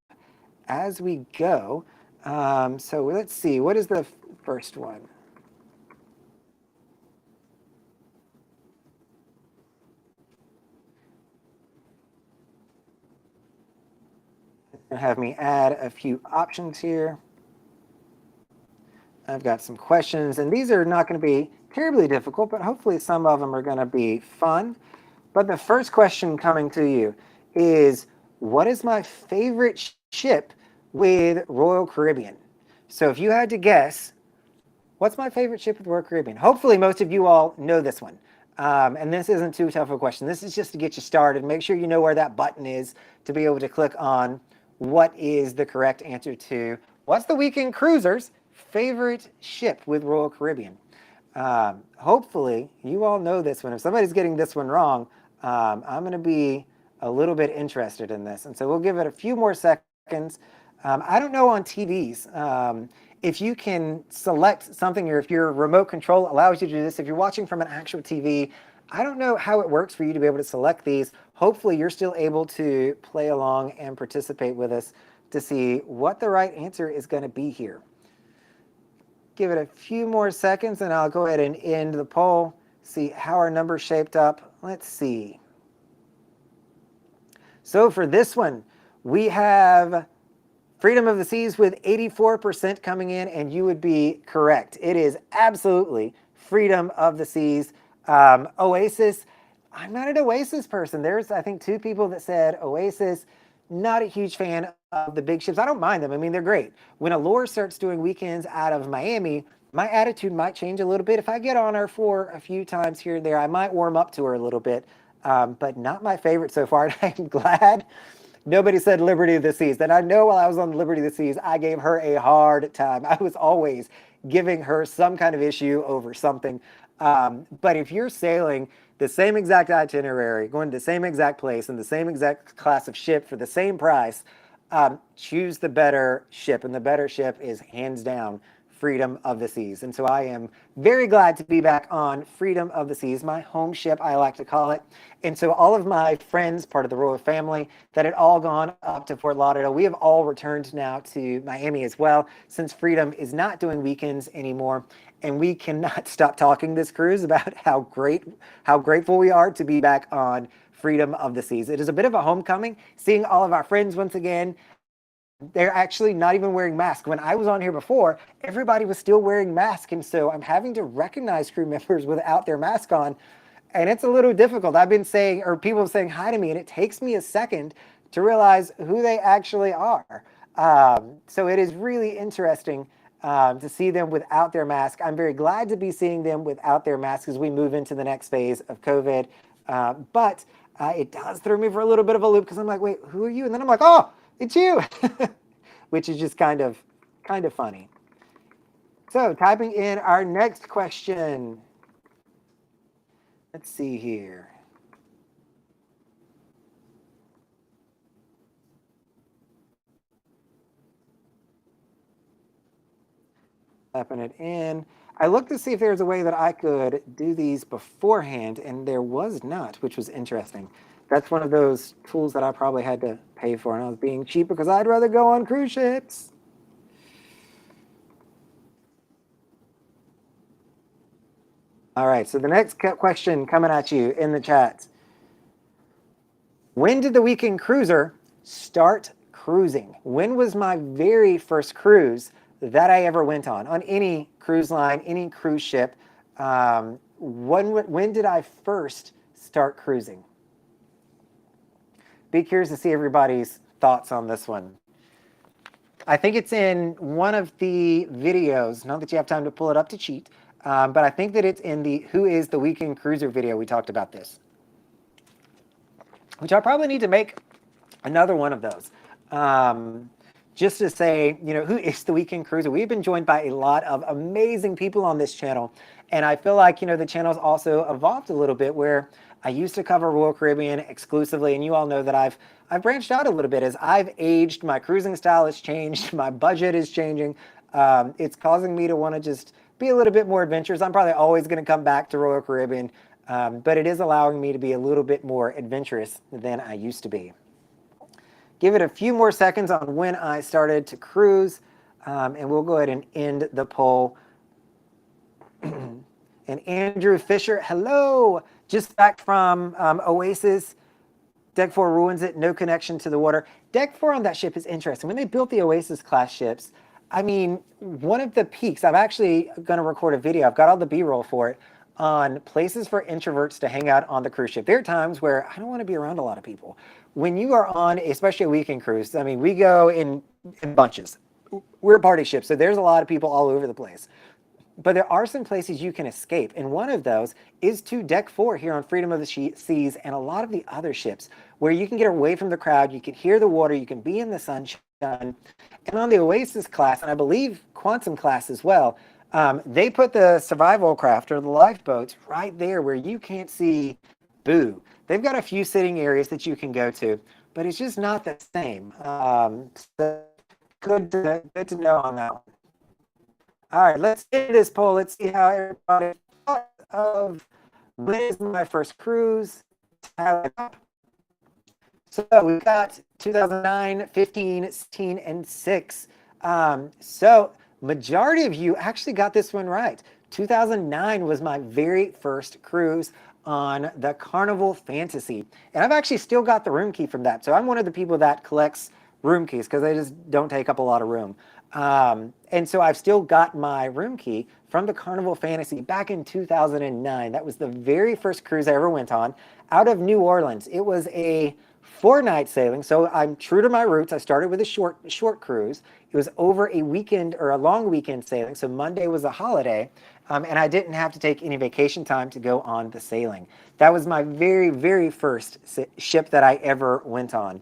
as we go. So let's see, what is the first one? Have me add a few options here. I've got some questions, and these are not going to be terribly difficult, but hopefully some of them are going to be fun. But the first question coming to you is, what is my favorite ship with Royal Caribbean? So if you had to guess, what's my favorite ship with Royal Caribbean? Hopefully most of you all know this one. And this isn't too tough a question. This is just to get you started. Make sure you know where that button is to be able to click on what is the correct answer to what's the weekend cruiser's favorite ship with Royal Caribbean. Hopefully you all know this one. If somebody's getting this one wrong, I'm going to be a little bit interested in this. And so we'll give it a few more seconds. I don't know on TVs if you can select something, or if your remote control allows you to do this. If you're watching from an actual TV, I don't know how it works for you to be able to select these. Hopefully you're still able to play along and participate with us to see what the right answer is going to be here. Give it a few more seconds and I'll go ahead and end the poll, see how our numbers shaped up. Let's see. So for this one, we have Freedom of the Seas with 84% coming in, and you would be correct. It is absolutely Freedom of the Seas. Oasis, I'm not an Oasis person. There's, I think, 2 people that said Oasis. Not a huge fan of the big ships. I don't mind them. I mean, they're great. When Allure starts doing weekends out of Miami, my attitude might change a little bit. If I get on her for a few times here and there, I might warm up to her a little bit, but not my favorite so far. And I'm glad nobody said Liberty of the Seas. And I know while I was on Liberty of the Seas, I gave her a hard time. I was always giving her some kind of issue over something. But if you're sailing the same exact itinerary, going to the same exact place in the same exact class of ship for the same price, choose the better ship. And the better ship is hands down Freedom of the Seas. And so I am very glad to be back on Freedom of the Seas, my home ship, I like to call it. And so all of my friends, part of the royal family, that had all gone up to Fort Lauderdale, we have all returned now to Miami as well, since Freedom is not doing weekends anymore. And we cannot stop talking this cruise about how grateful we are to be back on Freedom of the Seas. It is a bit of a homecoming, seeing all of our friends once again. They're actually not even wearing masks. When I was on here before, everybody was still wearing masks, and so I'm having to recognize crew members without their mask on, and it's a little difficult. I've been saying, or people are saying hi to me, and it takes me a second to realize who they actually are. So it is really interesting to see them without their mask. I'm very glad to be seeing them without their masks as we move into the next phase of COVID. But it does throw me for a little bit of a loop, because I'm like, wait, who are you? And then I'm like, oh, it's you, which is just kind of funny. So typing in our next question. Let's see here. Typing it in. I looked to see if there was a way that I could do these beforehand, and there was not, which was interesting. That's one of those tools that I probably had to pay for, and I was being cheap because I'd rather go on cruise ships. All right, so the next question coming at you in the chat. When did the weekend cruiser start cruising. When was my very first cruise that I ever went on any cruise line, any cruise ship? When did I first start cruising? Be curious to see everybody's thoughts on this one. I think it's in one of the videos, not that you have time to pull it up to cheat, but I think that it's in the Who is the Weekend Cruiser video we talked about this, which I probably need to make another one of those. Just to say, you know, who is the Weekend Cruiser? We've been joined by a lot of amazing people on this channel, and I feel like, you know, the channel's also evolved a little bit where I used to cover Royal Caribbean exclusively, and you all know that I've branched out a little bit as I've aged, my cruising style has changed, my budget is changing. It's causing me to want to just be a little bit more adventurous. I'm probably always going to come back to Royal Caribbean, but it is allowing me to be a little bit more adventurous than I used to be. Give it a few more seconds on when I started to cruise, and we'll go ahead and end the poll. And Andrew Fisher, hello, just back from Oasis. Deck 4 ruins it, no connection to the water. Deck 4 on that ship is interesting. When they built the Oasis class ships, I mean, one of the peaks, I'm actually going to record a video, I've got all the B-roll for it, on places for introverts to hang out on the cruise ship. There are times where I don't want to be around a lot of people. When you are on, especially a weekend cruise, I mean, we go in bunches. We're a party ship, so there's a lot of people all over the place. But there are some places you can escape, and one of those is to Deck 4 here on Freedom of the Seas and a lot of the other ships, where you can get away from the crowd, you can hear the water, you can be in the sunshine. And on the Oasis class, and I believe Quantum class as well, they put the survival craft or the lifeboats right there where you can't see boo. They've got a few sitting areas that you can go to, but it's just not the same. So good to know on that one. All right, let's get this poll. Let's see how everybody thought of when is my first cruise. So we got 2009, 15, 16, and 6. So majority of you actually got this one right. 2009 was my very first cruise on the Carnival Fantasy. And I've actually still got the room key from that. So I'm one of the people that collects room keys because they just don't take up a lot of room. And so I've still got my room key from the Carnival Fantasy back in 2009. That was the very first cruise I ever went on out of New Orleans. It was a 4-night sailing. So I'm true to my roots. I started with a short cruise. It was over a weekend or a long weekend sailing. So Monday was a holiday. And I didn't have to take any vacation time to go on the sailing. That was my very, very first ship that I ever went on.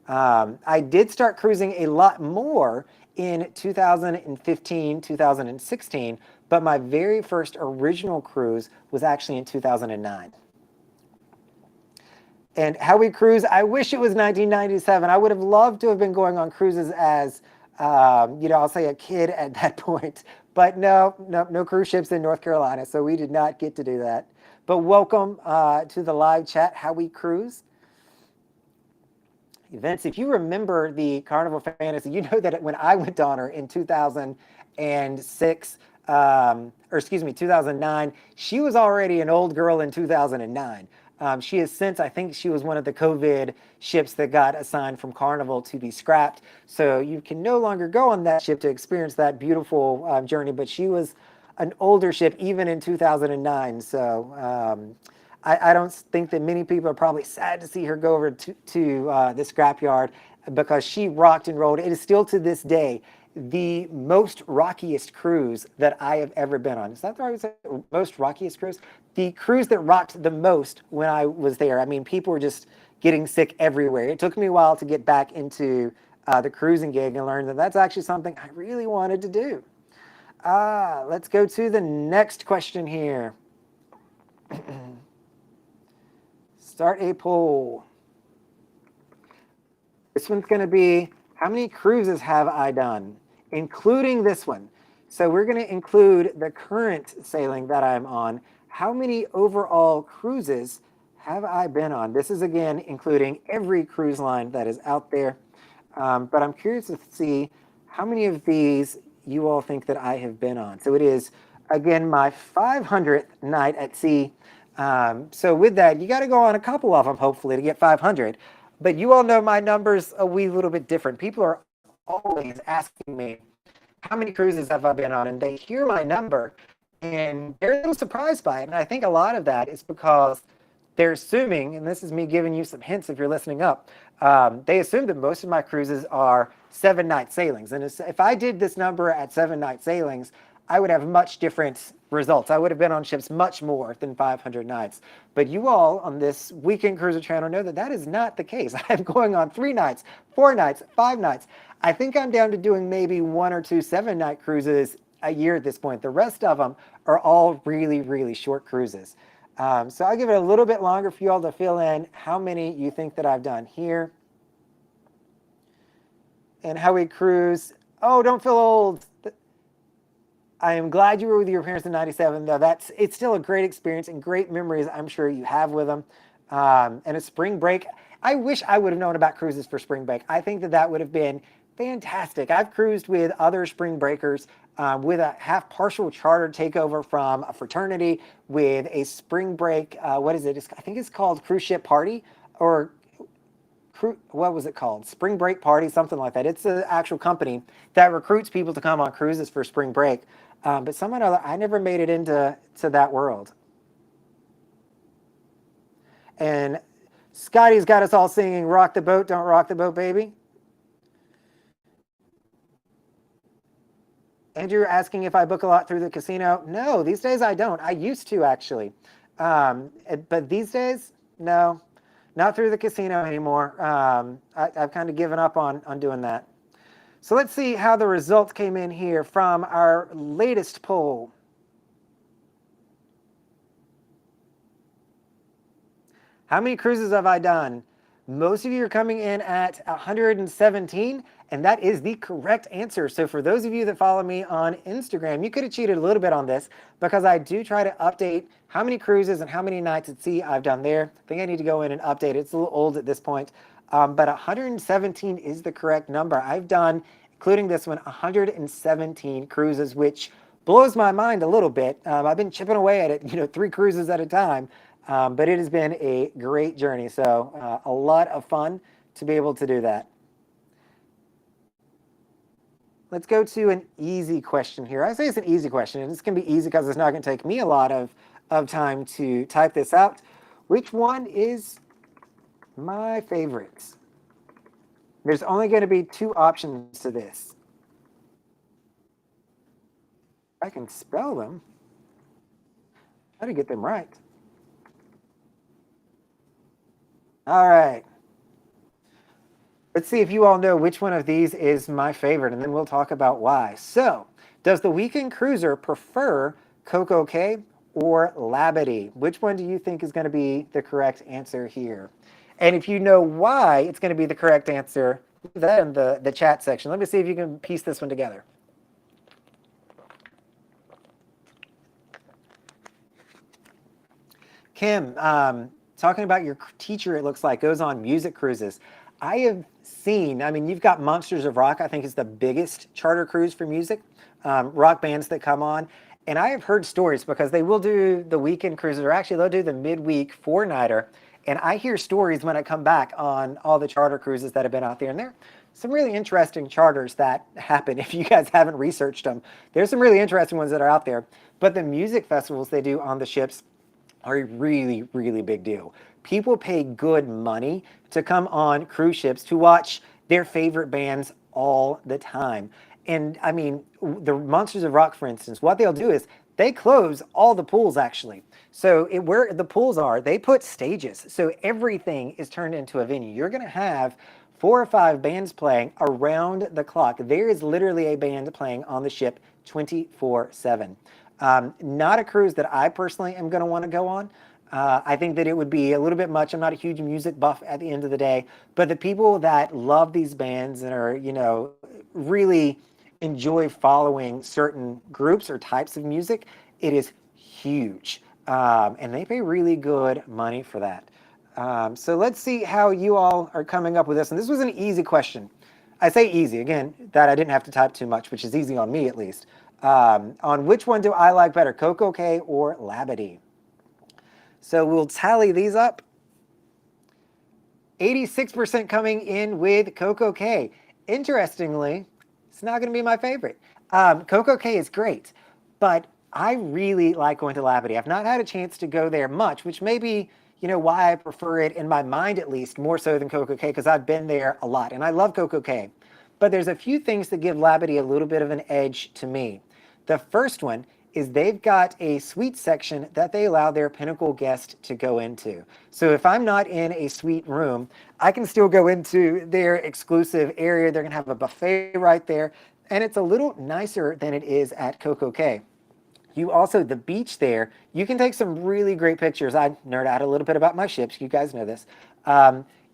I did start cruising a lot more in 2015, 2016, but my very first original cruise was actually in 2009. And how we cruise, I wish it was 1997. I would have loved to have been going on cruises as, you know, I'll say a kid at that point. But no cruise ships in North Carolina, so we did not get to do that. But welcome to the live chat, How We Cruise. Vince, if you remember the Carnival Fantasy, you know that when I went on her in 2006, or excuse me, 2009, she was already an old girl in 2009. She has since, I think she was one of the COVID ships that got assigned from Carnival to be scrapped. So you can no longer go on that ship to experience that beautiful journey, but she was an older ship even in 2009. So I don't think that many people are probably sad to see her go over to the scrapyard because she rocked and rolled. It is still to this day the most rockiest cruise that I have ever been on. Is that the right way to say it? Most rockiest cruise? The cruise that rocked the most when I was there. I mean, people were just getting sick everywhere. It took me a while to get back into the cruising gig and learn that that's actually something I really wanted to do. Let's go to the next question here. Start a poll. This one's going to be, how many cruises have I done, including this one? So we're going to include the current sailing that I'm on. How many overall cruises have I been on? This is, again, including every cruise line that is out there. But I'm curious to see how many of these you all think that I have been on. So it is, again, my 500th night at sea. So with that, you got to go on a couple of them, hopefully, to get 500. But you all know my number's a wee little bit different. People are always asking me, how many cruises have I been on? And they hear my number and they're a little surprised by it. And I think a lot of that is because they're assuming, and this is me giving you some hints if you're listening up, they assume that most of my cruises are 7-night sailings. And if I did this number at 7-night sailings, I would have much different results. I would have been on ships much more than 500 nights. But you all on this Weekend Cruiser channel know that that is not the case. I'm going on 3 nights, 4 nights, 5 nights. I think I'm down to doing maybe 1 or 2 7-night cruises a year at this point. The rest of them are all really, really short cruises. So I'll give it a little bit longer for you all to fill in how many you think that I've done here. And how we cruise. Oh, don't feel old. I am glad you were with your parents in '97, though. It's still a great experience and great memories I'm sure you have with them. And a spring break. I wish I would have known about cruises for spring break. I think that that would have been fantastic. I've cruised with other spring breakers with a half partial charter takeover from a fraternity with a spring break. What is it? I think it's called Cruise Ship Party, or what was it called? Spring Break Party, something like that. It's an actual company that recruits people to come on cruises for spring break. But somehow or other, I never made it into that world. And Scotty's got us all singing "Rock the Boat, Don't Rock the Boat, Baby." Andrew asking if I book a lot through the casino. No, these days I don't. I used to, actually. But these days, no, not through the casino anymore. I've kind of given up on doing that. So let's see how the results came in here from our latest poll. How many cruises have I done? Most of you are coming in at 117, and that is the correct answer. So for those of you that follow me on Instagram, you could have cheated a little bit on this because I do try to update how many cruises and how many nights at sea I've done there. I think I need to go in and update it. It's a little old at this point, but 117 is the correct number. I've done, including this one, 117 cruises, which blows my mind a little bit. I've been chipping away at it, 3 cruises at a time. But it has been a great journey, so a lot of fun to be able to do that. Let's go to an easy question here. I say it's an easy question, and it's going to be easy because it's not going to take me a lot of time to type this out. Which one is my favorite? There's only going to be 2 options to this. I can spell them. How to get them right. All right. Let's see if you all know which one of these is my favorite, and then we'll talk about why. So, does the Weekend Cruiser prefer CocoCay or Labadee? Which one do you think is going to be the correct answer here? And if you know why it's going to be the correct answer, leave that in the chat section. Let me see if you can piece this one together. Kim, talking about your teacher, it looks like, goes on music cruises. I have seen, you've got Monsters of Rock, I think is the biggest charter cruise for music, rock bands that come on. And I have heard stories because they will do the weekend cruises, or actually they'll do the midweek 4-nighter. And I hear stories when I come back on all the charter cruises that have been out there. And there are some really interesting charters that happen if you guys haven't researched them. There's some really interesting ones that are out there. But the music festivals they do on the ships are a really, really big deal. People pay good money to come on cruise ships to watch their favorite bands all the time. And the Monsters of Rock, for instance, what they'll do is they close all the pools, actually. So where the pools are, they put stages. So everything is turned into a venue. You're going to have 4 or 5 bands playing around the clock. There is literally a band playing on the ship 24/7. Not a cruise that I personally am going to want to go on. I think that it would be a little bit much. I'm not a huge music buff at the end of the day, but the people that love these bands and are, really enjoy following certain groups or types of music, it is huge. And they pay really good money for that. So let's see how you all are coming up with this. And this was an easy question. I say easy, again, that I didn't have to type too much, which is easy on me at least. On which one do I like better, CocoCay or Labadee? So we'll tally these up. 86% coming in with CocoCay. Interestingly, it's not going to be my favorite. CocoCay is great, but I really like going to Labadee. I've not had a chance to go there much, which may be, why I prefer it in my mind at least more so than CocoCay, because I've been there a lot and I love CocoCay. But there's a few things that give Labadee a little bit of an edge to me. The first one is they've got a suite section that they allow their Pinnacle guest to go into. So if I'm not in a suite room, I can still go into their exclusive area. They're gonna have a buffet right there, and it's a little nicer than it is at CocoCay. You also, the beach there, you can take some really great pictures. I nerd out a little bit about my ships. You guys know this.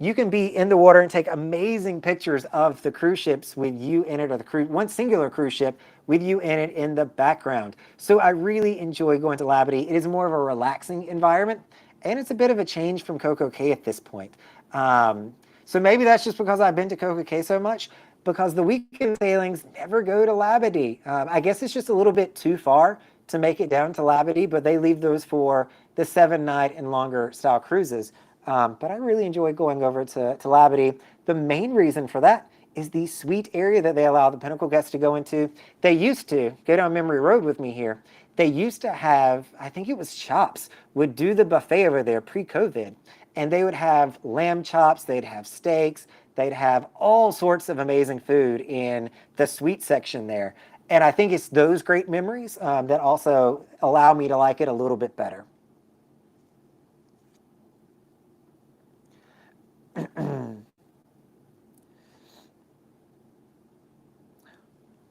You can be in the water and take amazing pictures of the cruise ships with you in it, or one singular cruise ship with you in it in the background. So I really enjoy going to Labadee. It is more of a relaxing environment, and it's a bit of a change from CocoCay at this point. So maybe that's just because I've been to CocoCay so much, because the weekend sailings never go to Labadee. I guess it's just a little bit too far to make it down to Labadee, but they leave those for the 7-night and longer style cruises. But I really enjoy going over to Labadee. The main reason for that is the suite area that they allow the Pinnacle guests to go into. They used to, go down memory road with me here, they used to have, I think it was Chops, would do the buffet over there pre-COVID. And they would have lamb chops, they'd have steaks, they'd have all sorts of amazing food in the suite section there. And I think it's those great memories that also allow me to like it a little bit better.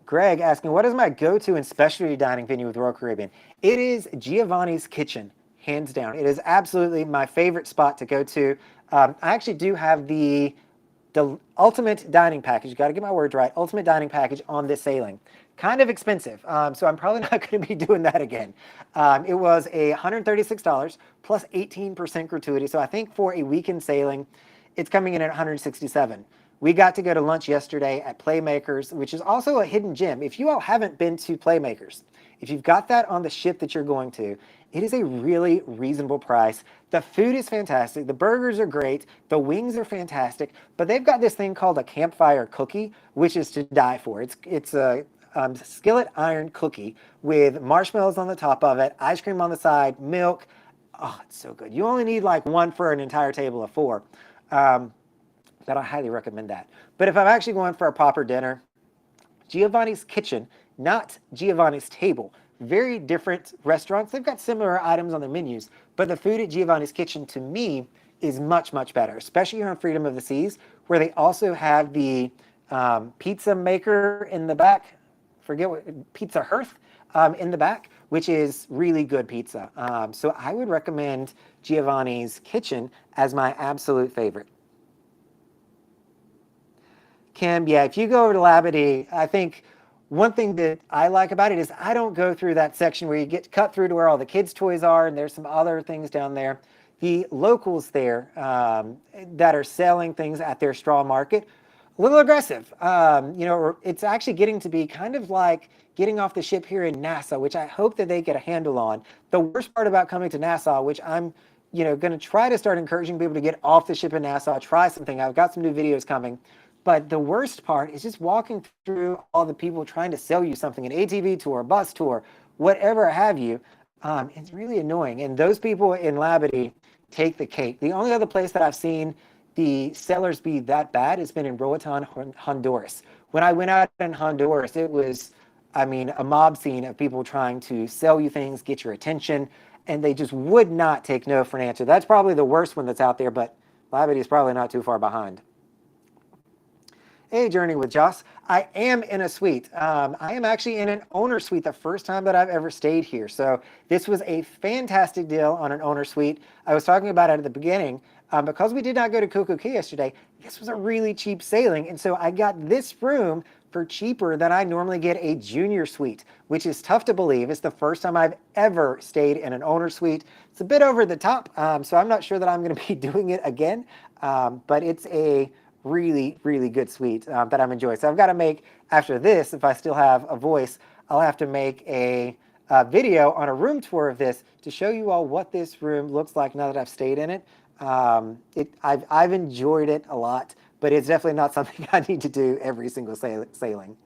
Greg asking, what is my go-to and specialty dining venue with Royal Caribbean? It is Giovanni's Kitchen, hands down. It is absolutely my favorite spot to go to. I actually do have the ultimate dining package. You got to get my words right. Ultimate dining package on this sailing. Kind of expensive, so I'm probably not going to be doing that again. It was $136 plus 18% gratuity. So I think for a weekend sailing, it's coming in at $167. We got to go to lunch yesterday at Playmakers, which is also a hidden gem. If you all haven't been to Playmakers, if you've got that on the ship that you're going to, it is a really reasonable price. The food is fantastic. The burgers are great. The wings are fantastic. But they've got this thing called a campfire cookie, which is to die for. It's a skillet iron cookie with marshmallows on the top of it, ice cream on the side, milk. Oh, it's so good. You only need like one for an entire table of 4. But I highly recommend that. But if I'm actually going for a proper dinner, Giovanni's Kitchen, not Giovanni's Table. Very different restaurants. They've got similar items on their menus, but the food at Giovanni's Kitchen, to me, is much, much better, especially here on Freedom of the Seas, where they also have the pizza maker in the back. Forget what, pizza hearth in the back, which is really good pizza. So I would recommend Giovanni's Kitchen as my absolute favorite. Kim, yeah, if you go over to Labadee, I think one thing that I like about it is I don't go through that section where you get cut through to where all the kids' toys are, and there's some other things down there. The locals there that are selling things at their straw market, a little aggressive. It's actually getting to be kind of like getting off the ship here in Nassau, which I hope that they get a handle on. The worst part about coming to Nassau, which I'm going to try to start encouraging people to get off the ship in Nassau, try something. I've got some new videos coming. But the worst part is just walking through all the people trying to sell you something, an ATV tour, a bus tour, whatever have you. It's really annoying. And those people in Labadee take the cake. The only other place that I've seen the sellers be that bad has been in Roatan, Honduras. When I went out in Honduras, it was, a mob scene of people trying to sell you things, get your attention, and they just would not take no for an answer. That's probably the worst one that's out there, but Labadee is probably not too far behind. Hey, Journey with Joss. I am in a suite. I am actually in an owner suite, the first time that I've ever stayed here. So this was a fantastic deal on an owner suite. I was talking about it at the beginning. Because we did not go to CocoCay yesterday, this was a really cheap sailing. And so I got this room for cheaper than I normally get a junior suite, which is tough to believe. It's the first time I've ever stayed in an owner suite. It's a bit over the top, so I'm not sure that I'm going to be doing it again. But it's a really, really good suite that I'm enjoying. So I've got to make, after this, if I still have a voice, I'll have to make a video on a room tour of this to show you all what this room looks like now that I've stayed in it. I've enjoyed it a lot, but it's definitely not something I need to do every single sailing.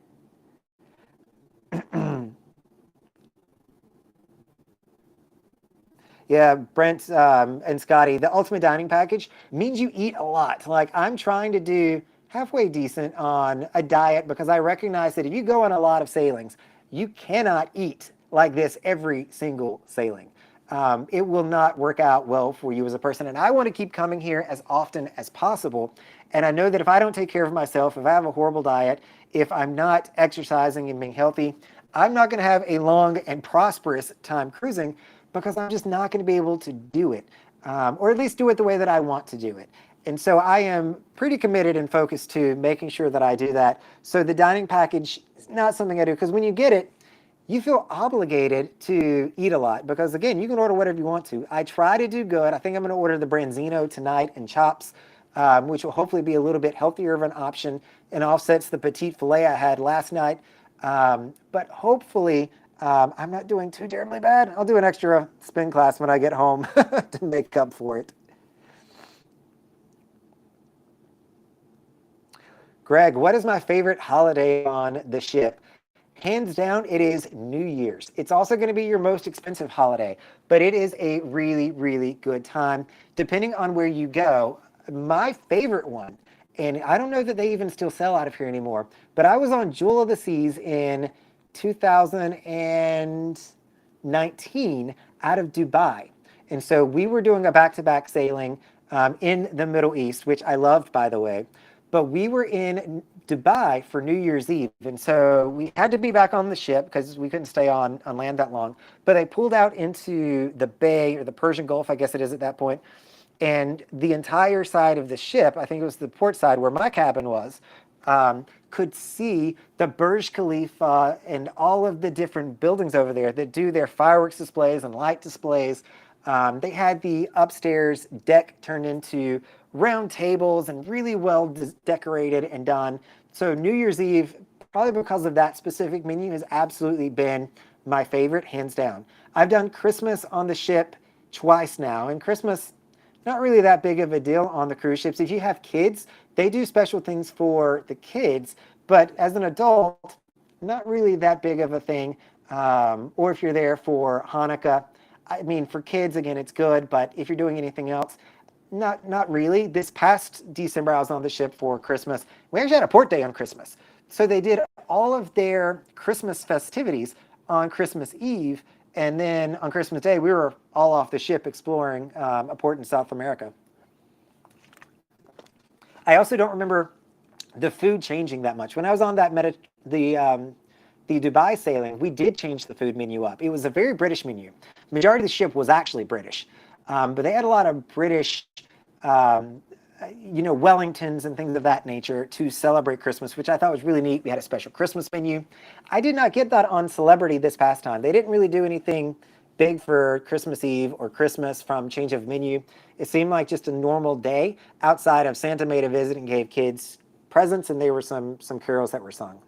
Yeah, Brent and Scotty, the ultimate dining package means you eat a lot. Like I'm trying to do halfway decent on a diet because I recognize that if you go on a lot of sailings, you cannot eat like this every single sailing. It will not work out well for you as a person. And I want to keep coming here as often as possible. And I know that if I don't take care of myself, if I have a horrible diet, if I'm not exercising and being healthy, I'm not going to have a long and prosperous time cruising because I'm just not going to be able to do it, or at least do it the way that I want to do it. And so I am pretty committed and focused to making sure that I do that. So the dining package is not something I do because when you get it, you feel obligated to eat a lot because again, you can order whatever you want to. I try to do good. I think I'm going to order the branzino tonight and chops, which will hopefully be a little bit healthier of an option and offsets the petite filet I had last night. But hopefully, I'm not doing too terribly bad. I'll do an extra spin class when I get home to make up for it. Greg, what is my favorite holiday on the ship? Hands down, it is New Year's. It's also going to be your most expensive holiday, but it is a really, really good time. Depending on where you go, my favorite one, and I don't know that they even still sell out of here anymore, but I was on Jewel of the Seas in 2019 out of Dubai. And so we were doing a back-to-back sailing in the Middle East, which I loved, by the way. But we were in Dubai for New Year's Eve. And so we had to be back on the ship because we couldn't stay on land that long. But they pulled out into the bay or the Persian Gulf, I guess it is at that point. And the entire side of the ship, I think it was the port side where my cabin was, could see the Burj Khalifa and all of the different buildings over there that do their fireworks displays and light displays. They had the upstairs deck turned into round tables and really well decorated and done. So New Year's Eve, probably because of that specific menu, has absolutely been my favorite, hands down. I've done Christmas on the ship twice now, and Christmas, not really that big of a deal on the cruise ships. If you have kids, they do special things for the kids, but as an adult, not really that big of a thing. Or if you're there for Hanukkah, I mean, for kids, again, it's good, but if you're doing anything else, not really. This past December, I was on the ship for Christmas. We actually had a port day on Christmas. So they did all of their Christmas festivities on Christmas Eve, and then on Christmas Day, we were all off the ship exploring a port in South America. I also don't remember the food changing that much. When I was on that the Dubai sailing, we did change the food menu up. It was a very British menu. Majority of the ship was actually British, but they had a lot of British, Wellingtons and things of that nature to celebrate Christmas, which I thought was really neat. We had a special Christmas menu. I did not get that on Celebrity this past time. They didn't really do anything big for Christmas Eve or Christmas from change of menu. It seemed like just a normal day outside of Santa made a visit and gave kids presents, and there were some carols that were sung.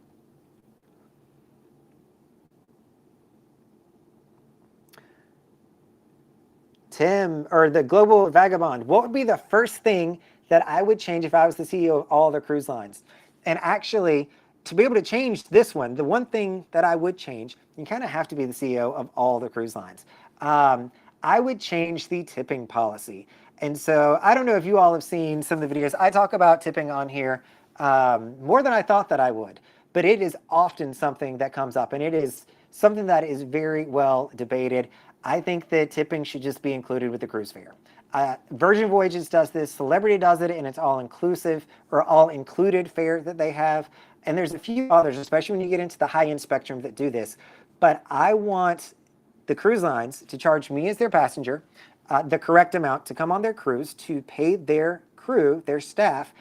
Tim, or the Global Vagabond, what would be the first thing that I would change if I was the CEO of all the cruise lines? And actually, to be able to change this one, the one thing that I would change, you kind of have to be the CEO of all the cruise lines. I would change the tipping policy. And so I don't know if you all have seen some of the videos. I talk about tipping on here more than I thought that I would, but it is often something that comes up, and it is something that is very well debated. I think that tipping should just be included with the cruise fare. Virgin Voyages does this, Celebrity does it, and it's all inclusive or all included fare that they have. And there's a few others, especially when you get into the high end spectrum, that do this. But I want the cruise lines to charge me as their passenger the correct amount to come on their cruise to pay their crew, their staff,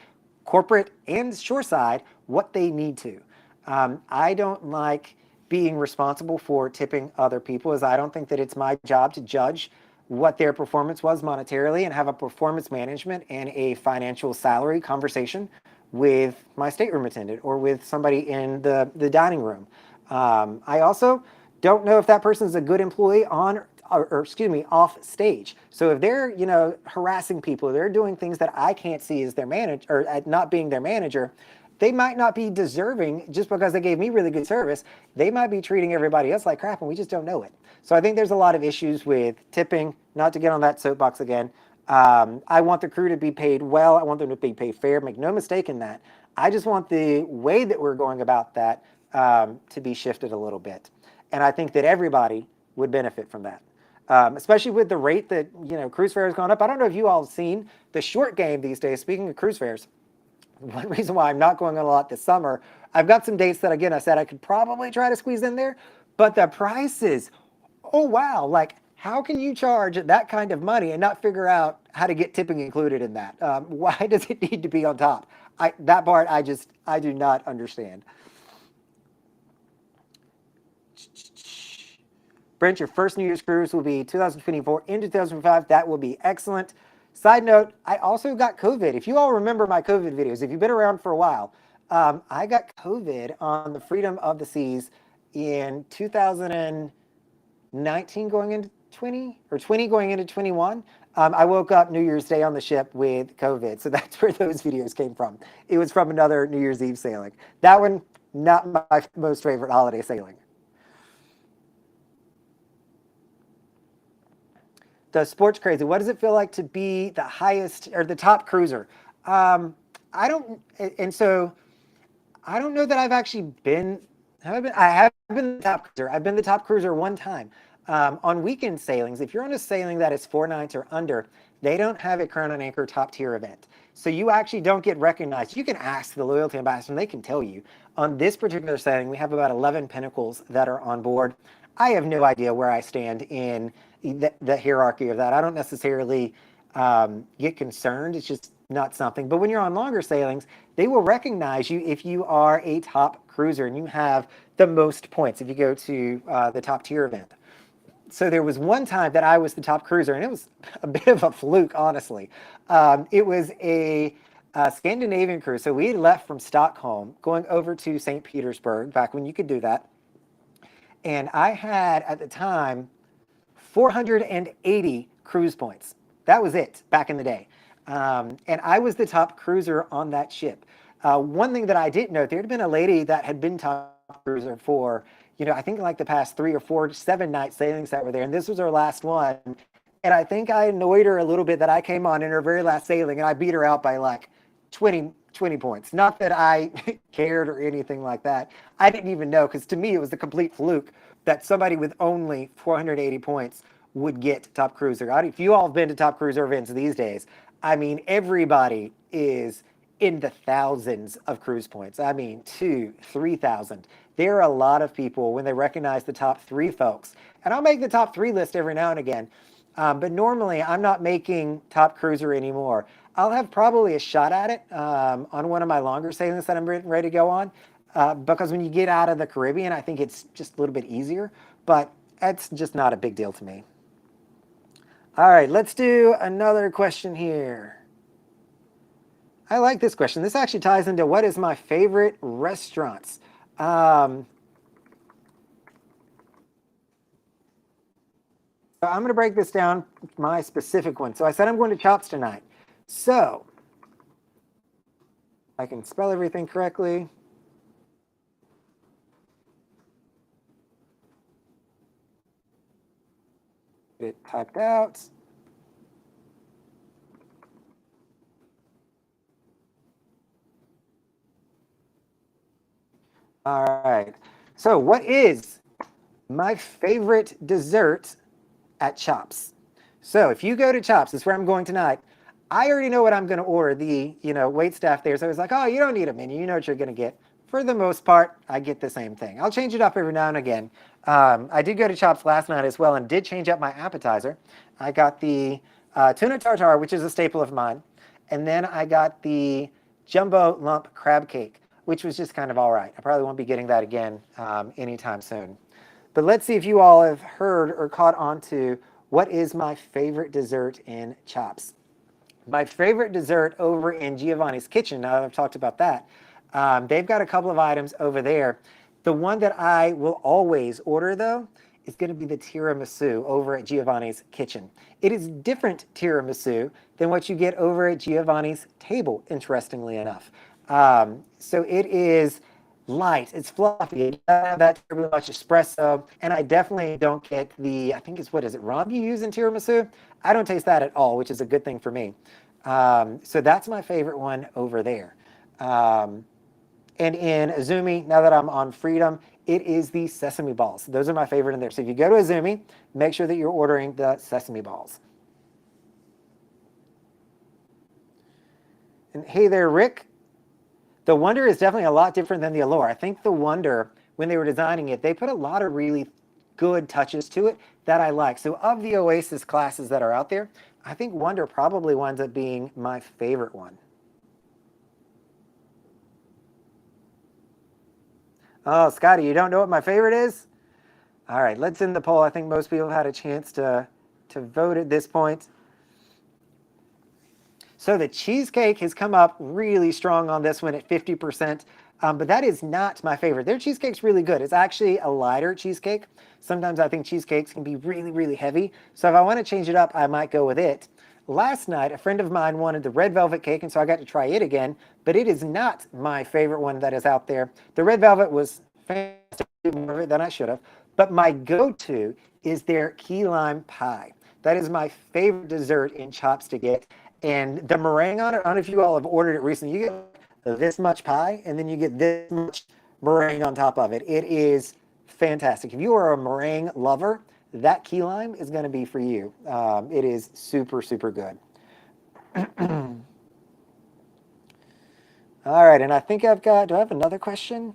corporate and shoreside, what they need to. I don't like being responsible for tipping other people, as I don't think that it's my job to judge what their performance was monetarily and have a performance management and a financial salary conversation with my stateroom attendant or with somebody in the dining room. I also don't know if that person is a good employee on or excuse me, off stage. So if they're, harassing people, they're doing things that I can't see as their manager, or not being their manager, they might not be deserving just because they gave me really good service. They might be treating everybody else like crap and we just don't know it. So I think there's a lot of issues with tipping. Not to get on that soapbox again. I want the crew to be paid well. I want them to be paid fair. Make no mistake in that. I just want the way that we're going about that to be shifted a little bit. And I think that everybody would benefit from that. Especially with the rate that, cruise fare has gone up. I don't know if you all have seen the short game these days. Speaking of cruise fares, one reason why I'm not going on a lot this summer, I've got some dates that, again, I said I could probably try to squeeze in there, but the prices, oh wow, like how can you charge that kind of money and not figure out how to get tipping included in that? Why does it need to be on top? That part I do not understand. Brent, your first New Year's cruise will be 2024 into 2005. That will be excellent. Side note, I also got COVID. If you all remember my COVID videos, if you've been around for a while, I got COVID on the Freedom of the Seas in 2019 going into 20, or 20 going into 21. I woke up New Year's Day on the ship with COVID, so that's where those videos came from. It was from another New Year's Eve sailing. That one, not my most favorite holiday sailing. The Sports Crazy, what does it feel like to be the highest or the top cruiser? I don't know that I've actually been. I have been the top cruiser. I've been the top cruiser one time. On weekend sailings, if you're on a sailing that is 4 nights or under, they don't have a Crown and Anchor top tier event. So you actually don't get recognized. You can ask the loyalty ambassador and they can tell you. On this particular sailing, we have about 11 pinnacles that are on board. I have no idea where I stand in the hierarchy of that. I don't necessarily get concerned. It's just not something. But when you're on longer sailings, they will recognize you if you are a top cruiser and you have the most points if you go to the top tier event. So there was one time that I was the top cruiser, and it was a bit of a fluke, honestly. It was a Scandinavian cruise. So we left from Stockholm going over to St. Petersburg, back when you could do that. And I had, at the time, 480 cruise points. That was it back in the day. And I was the top cruiser on that ship. One thing that I didn't know, there had been a lady that had been top cruiser for, I think like the past 3 or 4 7-night sailings that were there. And this was her last one. And I think I annoyed her a little bit that I came on in her very last sailing and I beat her out by like 20 points. Not that I cared or anything like that. I didn't even know, because to me it was a complete fluke that somebody with only 480 points would get top cruiser. If you all have been to top cruiser events these days, I mean, everybody is in the thousands of cruise points. I mean, 2,000, 3,000. There are a lot of people when they recognize the top 3 folks. And I'll make the top 3 list every now and again. But normally I'm not making top cruiser anymore. I'll have probably a shot at it on one of my longer sailings that I'm ready to go on. Because when you get out of the Caribbean, I think it's just a little bit easier. But it's just not a big deal to me. All right, let's do another question here. I like this question. This actually ties into what is my favorite restaurants. I'm going to break this down, my specific one. So I said I'm going to Chops tonight. So I can spell everything correctly. Get it typed out. All right. So what is my favorite dessert at Chops? So if you go to Chops, that's where I'm going tonight. I already know what I'm going to order. The wait staff there is always like, oh, you don't need a menu. You know what you're going to get. For the most part, I get the same thing. I'll change it up every now and again. I did go to Chops last night as well and did change up my appetizer. I got the tuna tartare, which is a staple of mine. And then I got the jumbo lump crab cake, which was just kind of all right. I probably won't be getting that again anytime soon. But let's see if you all have heard or caught on to what is my favorite dessert in Chops. My favorite dessert over in Giovanni's Kitchen, now that I've talked about that, they've got a couple of items over there. The one that I will always order, though, is going to be the tiramisu over at Giovanni's Kitchen. It is different tiramisu than what you get over at Giovanni's table, interestingly enough. So it is light, it's fluffy, it doesn't have that terribly much espresso, and I definitely don't get the, I think it's, what is it, rum you use in tiramisu? I don't taste that at all, which is a good thing for me. So that's my favorite one over there. And in Azumi, now that I'm on Freedom, it is the sesame balls. Those are my favorite in there. So if you go to Azumi, make sure that you're ordering the sesame balls. And hey there, Rick. The Wonder is definitely a lot different than the Allure. I think the Wonder, when they were designing it, they put a lot of really good touches to it that I like. So of the Oasis classes that are out there, I think Wonder probably winds up being my favorite one. Oh, Scotty, you don't know what my favorite is? All right, let's end the poll. I think most people have had a chance to vote at this point. So the cheesecake has come up really strong on this one at 50%, but that is not my favorite. Their cheesecake's really good. It's actually a lighter cheesecake. Sometimes I think cheesecakes can be really, really heavy. So if I want to change it up, I might go with it. Last night, a friend of mine wanted the red velvet cake, and so I got to try it again, but it is not my favorite one that is out there. The red velvet was fantastic, more of it than I should have, but my go-to is their key lime pie. That is my favorite dessert in Chops to get. And the meringue on it, I don't know if you all have ordered it recently. You get this much pie, and then you get this much meringue on top of it. It is fantastic. If you are a meringue lover, that key lime is going to be for you. It is super, super good. All right, and I think I've got, do I have another question?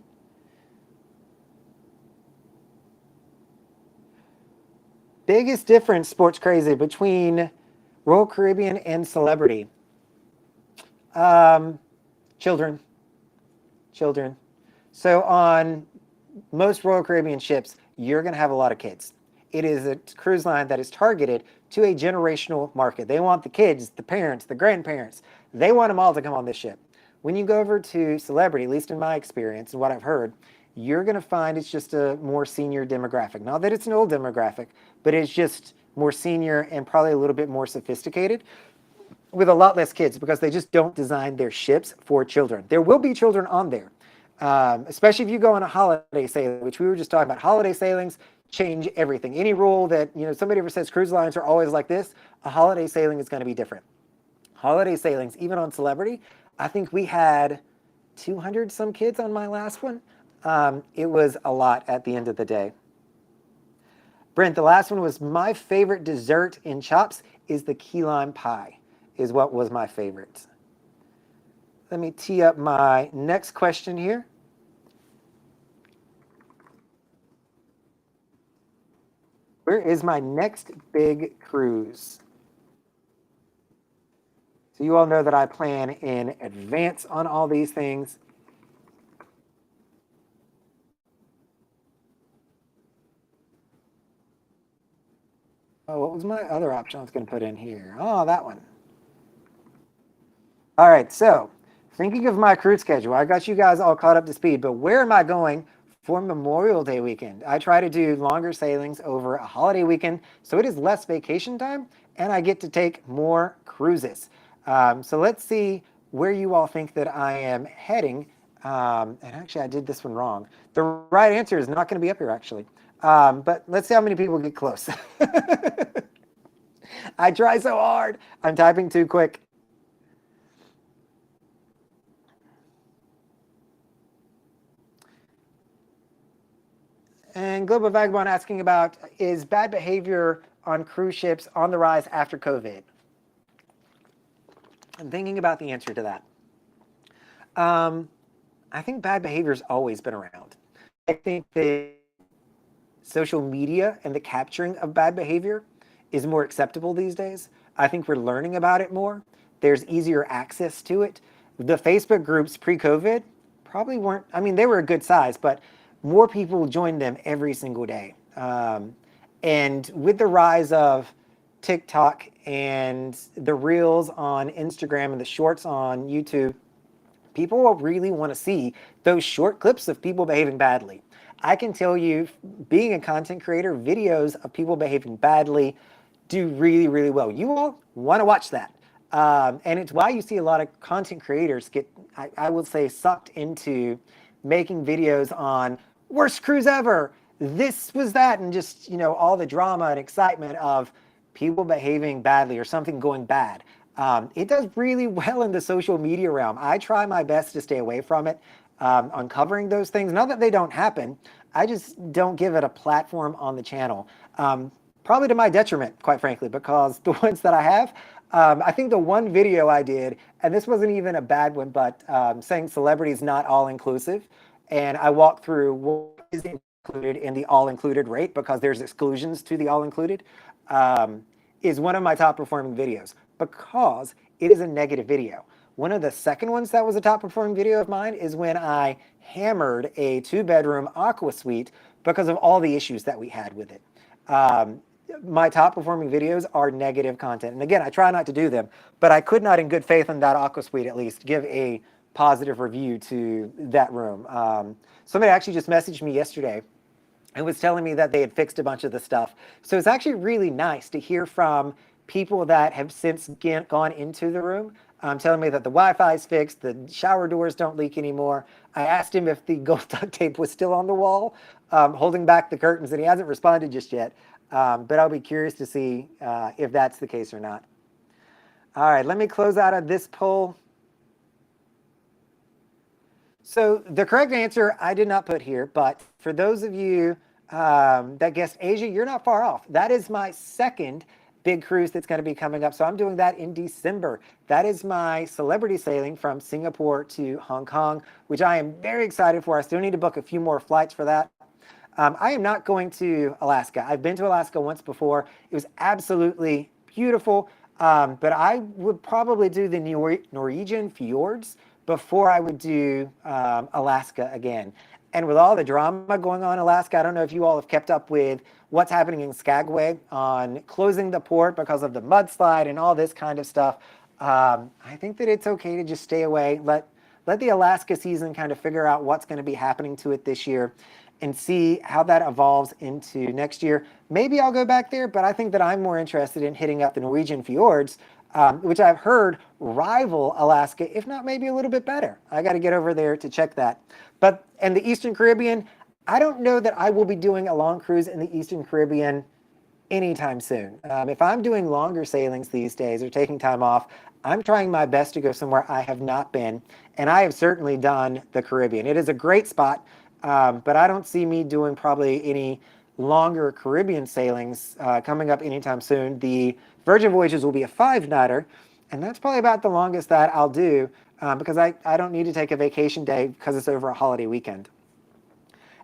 Biggest difference, Sports Crazy, between Royal Caribbean and Celebrity? Children. Children. So on most Royal Caribbean ships, you're going to have a lot of kids. It is a cruise line that is targeted to a generational market. They want the kids, the parents, the grandparents. They want them all to come on this ship. When you go over to Celebrity, at least in my experience and what I've heard, you're going to find it's just a more senior demographic. Not that it's an old demographic, but it's just more senior and probably a little bit more sophisticated with a lot less kids because they just don't design their ships for children. There will be children on there, especially if you go on a holiday sailing, which we were just talking about. Holiday sailings change everything. Any rule that, somebody ever says cruise lines are always like this, a holiday sailing is going to be different. Holiday sailings, even on Celebrity, I think we had 200 some kids on my last one. It was a lot at the end of the day. Brent, the last one was my favorite dessert in Chops is the key lime pie, is what was my favorite. Let me tee up my next question here. Where is my next big cruise? So you all know that I plan in advance on all these things. Oh, what was my other option I was going to put in here? Oh, that one. All right, so thinking of my cruise schedule, I got you guys all caught up to speed, but where am I going for Memorial Day weekend? I try to do longer sailings over a holiday weekend, so it is less vacation time, and I get to take more cruises. So let's see where you all think that I am heading. And actually, I did this one wrong. The right answer is not going to be up here, actually. But let's see how many people get close. I try so hard. I'm typing too quick. And Global Vagabond asking about, is bad behavior on cruise ships on the rise after COVID? I'm thinking about the answer to that. I think bad behavior's always been around. I think that social media and the capturing of bad behavior is more acceptable these days. I think we're learning about it more. There's easier access to it. The Facebook groups pre-COVID probably weren't, I mean, they were a good size, but more people joined them every single day. And with the rise of TikTok and the reels on Instagram and the shorts on YouTube, people will really want to see those short clips of people behaving badly. I can tell you, being a content creator, videos of people behaving badly do really, really well. You all want to watch that. And it's why you see a lot of content creators get, I will say, sucked into making videos on worst cruise ever, this was that, and just, all the drama and excitement of people behaving badly or something going bad. It does really well in the social media realm. I try my best to stay away from it, uncovering those things. Not that they don't happen, I just don't give it a platform on the channel. Probably to my detriment, quite frankly, because the ones that I have, I think the one video I did, and this wasn't even a bad one, but saying celebrities not all inclusive, and I walked through what is included in the all-included rate, because there's exclusions to the all-included, is one of my top performing videos because it is a negative video. One of the second ones that was a top performing video of mine is when I hammered a 2-bedroom aqua suite because of all the issues that we had with it. My top performing videos are negative content. And again, I try not to do them, but I could not in good faith in that aqua suite at least give a positive review to that room. Somebody actually just messaged me yesterday and was telling me that they had fixed a bunch of the stuff. So it's actually really nice to hear from people that have since gone into the room, telling me that the Wi-Fi is fixed, the shower doors don't leak anymore. I asked him if the gold duct tape was still on the wall, holding back the curtains, and he hasn't responded just yet. But I'll be curious to see if that's the case or not. All right, let me close out of this poll. So the correct answer I did not put here, but for those of you that guessed Asia, you're not far off. That is my second big cruise that's going to be coming up. So I'm doing that in December. That is my celebrity sailing from Singapore to Hong Kong, which I am very excited for. I still need to book a few more flights for that. I am not going to Alaska. I've been to Alaska once before. It was absolutely beautiful, but I would probably do the Norwegian fjords before I would do Alaska again. And with all the drama going on in Alaska, I don't know if you all have kept up with what's happening in Skagway on closing the port because of the mudslide and all this kind of stuff. I think that it's okay to just stay away. Let the Alaska season kind of figure out what's going to be happening to it this year and see how that evolves into next year. Maybe I'll go back there, but I think that I'm more interested in hitting up the Norwegian fjords, which I've heard rival Alaska, if not maybe a little bit better. I got to get over there to check that. But in the Eastern Caribbean, I don't know that I will be doing a long cruise in the Eastern Caribbean anytime soon. If I'm doing longer sailings these days or taking time off, I'm trying my best to go somewhere I have not been, and I have certainly done the Caribbean. It is a great spot, but I don't see me doing probably any longer Caribbean sailings coming up anytime soon. The Virgin Voyages will be a 5-nighter, and that's probably about the longest that I'll do because I don't need to take a vacation day because it's over a holiday weekend.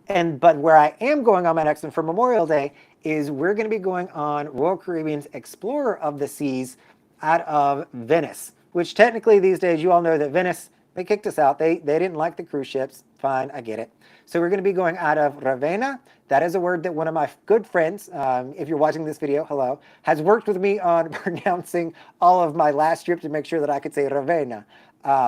But where I am going on my next one for Memorial Day is we're going to be going on Royal Caribbean's Explorer of the Seas out of Venice, which technically these days you all know that Venice, they kicked us out. They didn't like the cruise ships. Fine, I get it. So we're going to be going out of Ravenna. That is a word that one of my good friends, if you're watching this video, hello, has worked with me on pronouncing all of my last trip to make sure that I could say Ravenna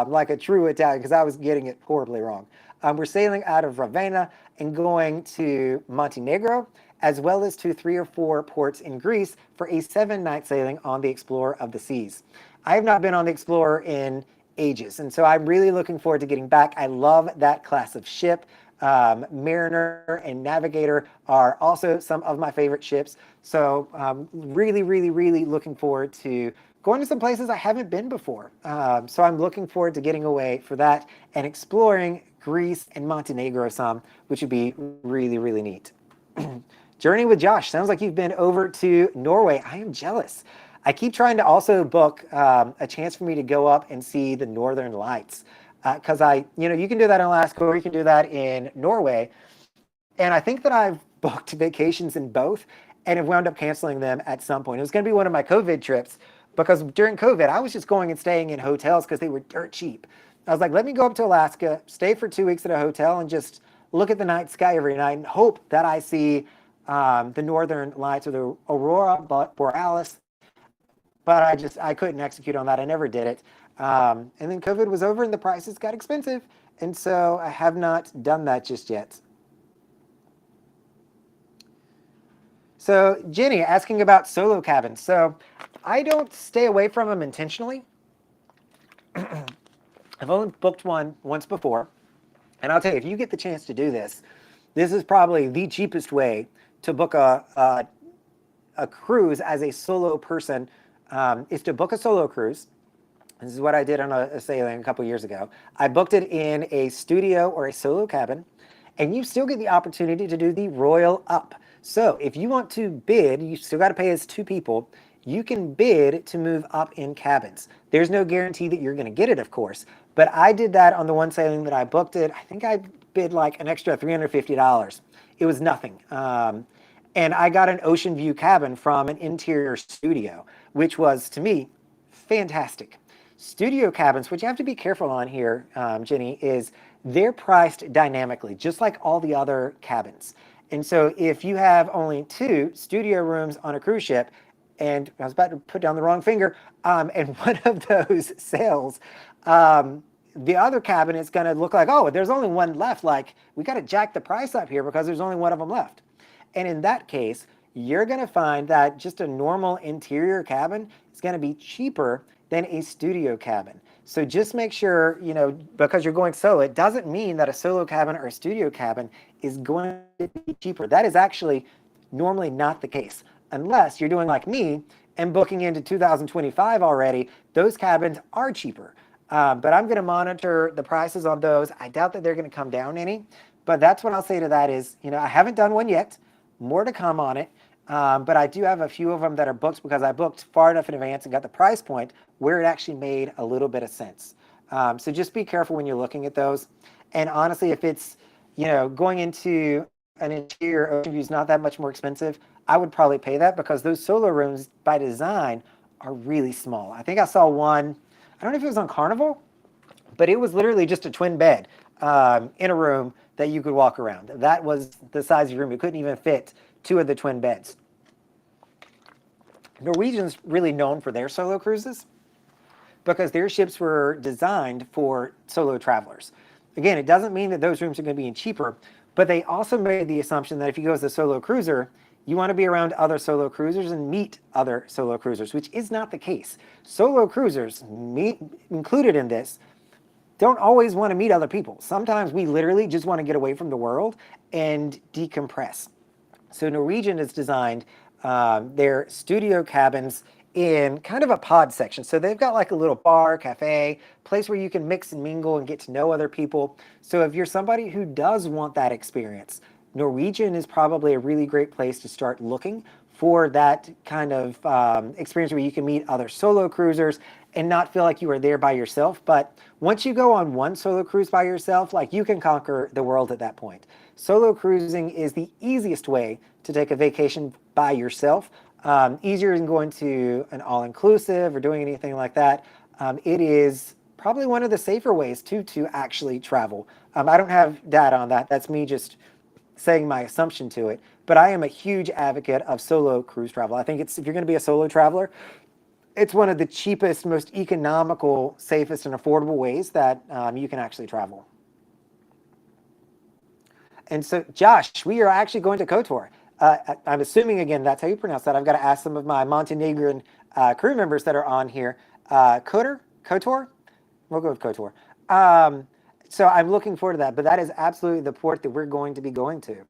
like a true Italian, because I was getting it horribly wrong. We're sailing out of Ravenna and going to Montenegro, as well as to 3 or 4 ports in Greece for a 7-night sailing on the Explorer of the Seas. I have not been on the Explorer in ages, and so I'm really looking forward to getting back. I love that class of ship. Mariner and Navigator are also some of my favorite ships. So really, really, really looking forward to going to some places I haven't been before. So I'm looking forward to getting away for that and exploring Greece and Montenegro some, which would be really, really neat. Journey with Josh. Sounds like you've been over to Norway. I am jealous. I keep trying to also book a chance for me to go up and see the Northern Lights. Because you can do that in Alaska or you can do that in Norway. And I think that I've booked vacations in both and have wound up canceling them at some point. It was going to be one of my COVID trips because during COVID, I was just going and staying in hotels because they were dirt cheap. I was like, let me go up to Alaska, stay for 2 weeks at a hotel and just look at the night sky every night and hope that I see the Northern Lights or the Aurora Borealis. But I couldn't execute on that. I never did it. And then COVID was over and the prices got expensive. And so I have not done that just yet. So Jenny asking about solo cabins. So I don't stay away from them intentionally. I've only booked one once before. And I'll tell you, if you get the chance to do this, this is probably the cheapest way to book a cruise as a solo person, is to book a solo cruise. This is what I did on a sailing a couple years ago. I booked it in a studio or a solo cabin, and you still get the opportunity to do the Royal Up. So if you want to bid, you still got to pay as two people. You can bid to move up in cabins. There's no guarantee that you're going to get it, of course, but I did that on the one sailing that I booked it. I think I bid like an extra $350. It was nothing. And I got an ocean view cabin from an interior studio, which was, to me, fantastic. Studio cabins, what you have to be careful on here, Jenny, is they're priced dynamically, just like all the other cabins. And so if you have only 2 studio rooms on a cruise ship, and I was about to put down the wrong finger, and one of those sails, the other cabin is going to look like, oh, there's only one left. Like, we got to jack the price up here because there's only one of them left. And in that case, you're going to find that just a normal interior cabin is going to be cheaper than a studio cabin. So just make sure, because you're going solo, it doesn't mean that a solo cabin or a studio cabin is going to be cheaper. That is actually normally not the case. Unless you're doing like me and booking into 2025 already, those cabins are cheaper. But I'm going to monitor the prices on those. I doubt that they're going to come down any. But that's what I'll say to that is, I haven't done one yet. More to come on it. But I do have a few of them that are booked because I booked far enough in advance and got the price point where it actually made a little bit of sense. So just be careful when you're looking at those. And honestly, if it's, going into an interior ocean view is not that much more expensive, I would probably pay that because those solo rooms by design are really small. I think I saw one, I don't know if it was on Carnival, but it was literally just a twin bed in a room that you could walk around. That was the size of your room. It couldn't even fit 2 of the twin beds. Norwegian's really known for their solo cruises because their ships were designed for solo travelers. Again, it doesn't mean that those rooms are going to be cheaper, but they also made the assumption that if you go as a solo cruiser, you want to be around other solo cruisers and meet other solo cruisers, which is not the case. Solo cruisers, included in this, don't always want to meet other people. Sometimes we literally just want to get away from the world and decompress. So Norwegian has designed their studio cabins in kind of a pod section. So they've got like a little bar, cafe, place where you can mix and mingle and get to know other people. So if you're somebody who does want that experience, Norwegian is probably a really great place to start looking for that kind of experience where you can meet other solo cruisers and not feel like you are there by yourself. But once you go on one solo cruise by yourself, like you can conquer the world at that point. Solo cruising is the easiest way to take a vacation by yourself. Easier than going to an all-inclusive or doing anything like that. It is probably one of the safer ways to actually travel. I don't have data on that. That's me just saying my assumption to it. But I am a huge advocate of solo cruise travel. I think if you're going to be a solo traveler, it's one of the cheapest, most economical, safest, and affordable ways that you can actually travel. And so, Josh, we are actually going to KOTOR. I'm assuming, again, that's how you pronounce that. I've got to ask some of my Montenegrin crew members that are on here. KOTOR? We'll go with KOTOR. So I'm looking forward to that, but that is absolutely the port that we're going to be going to.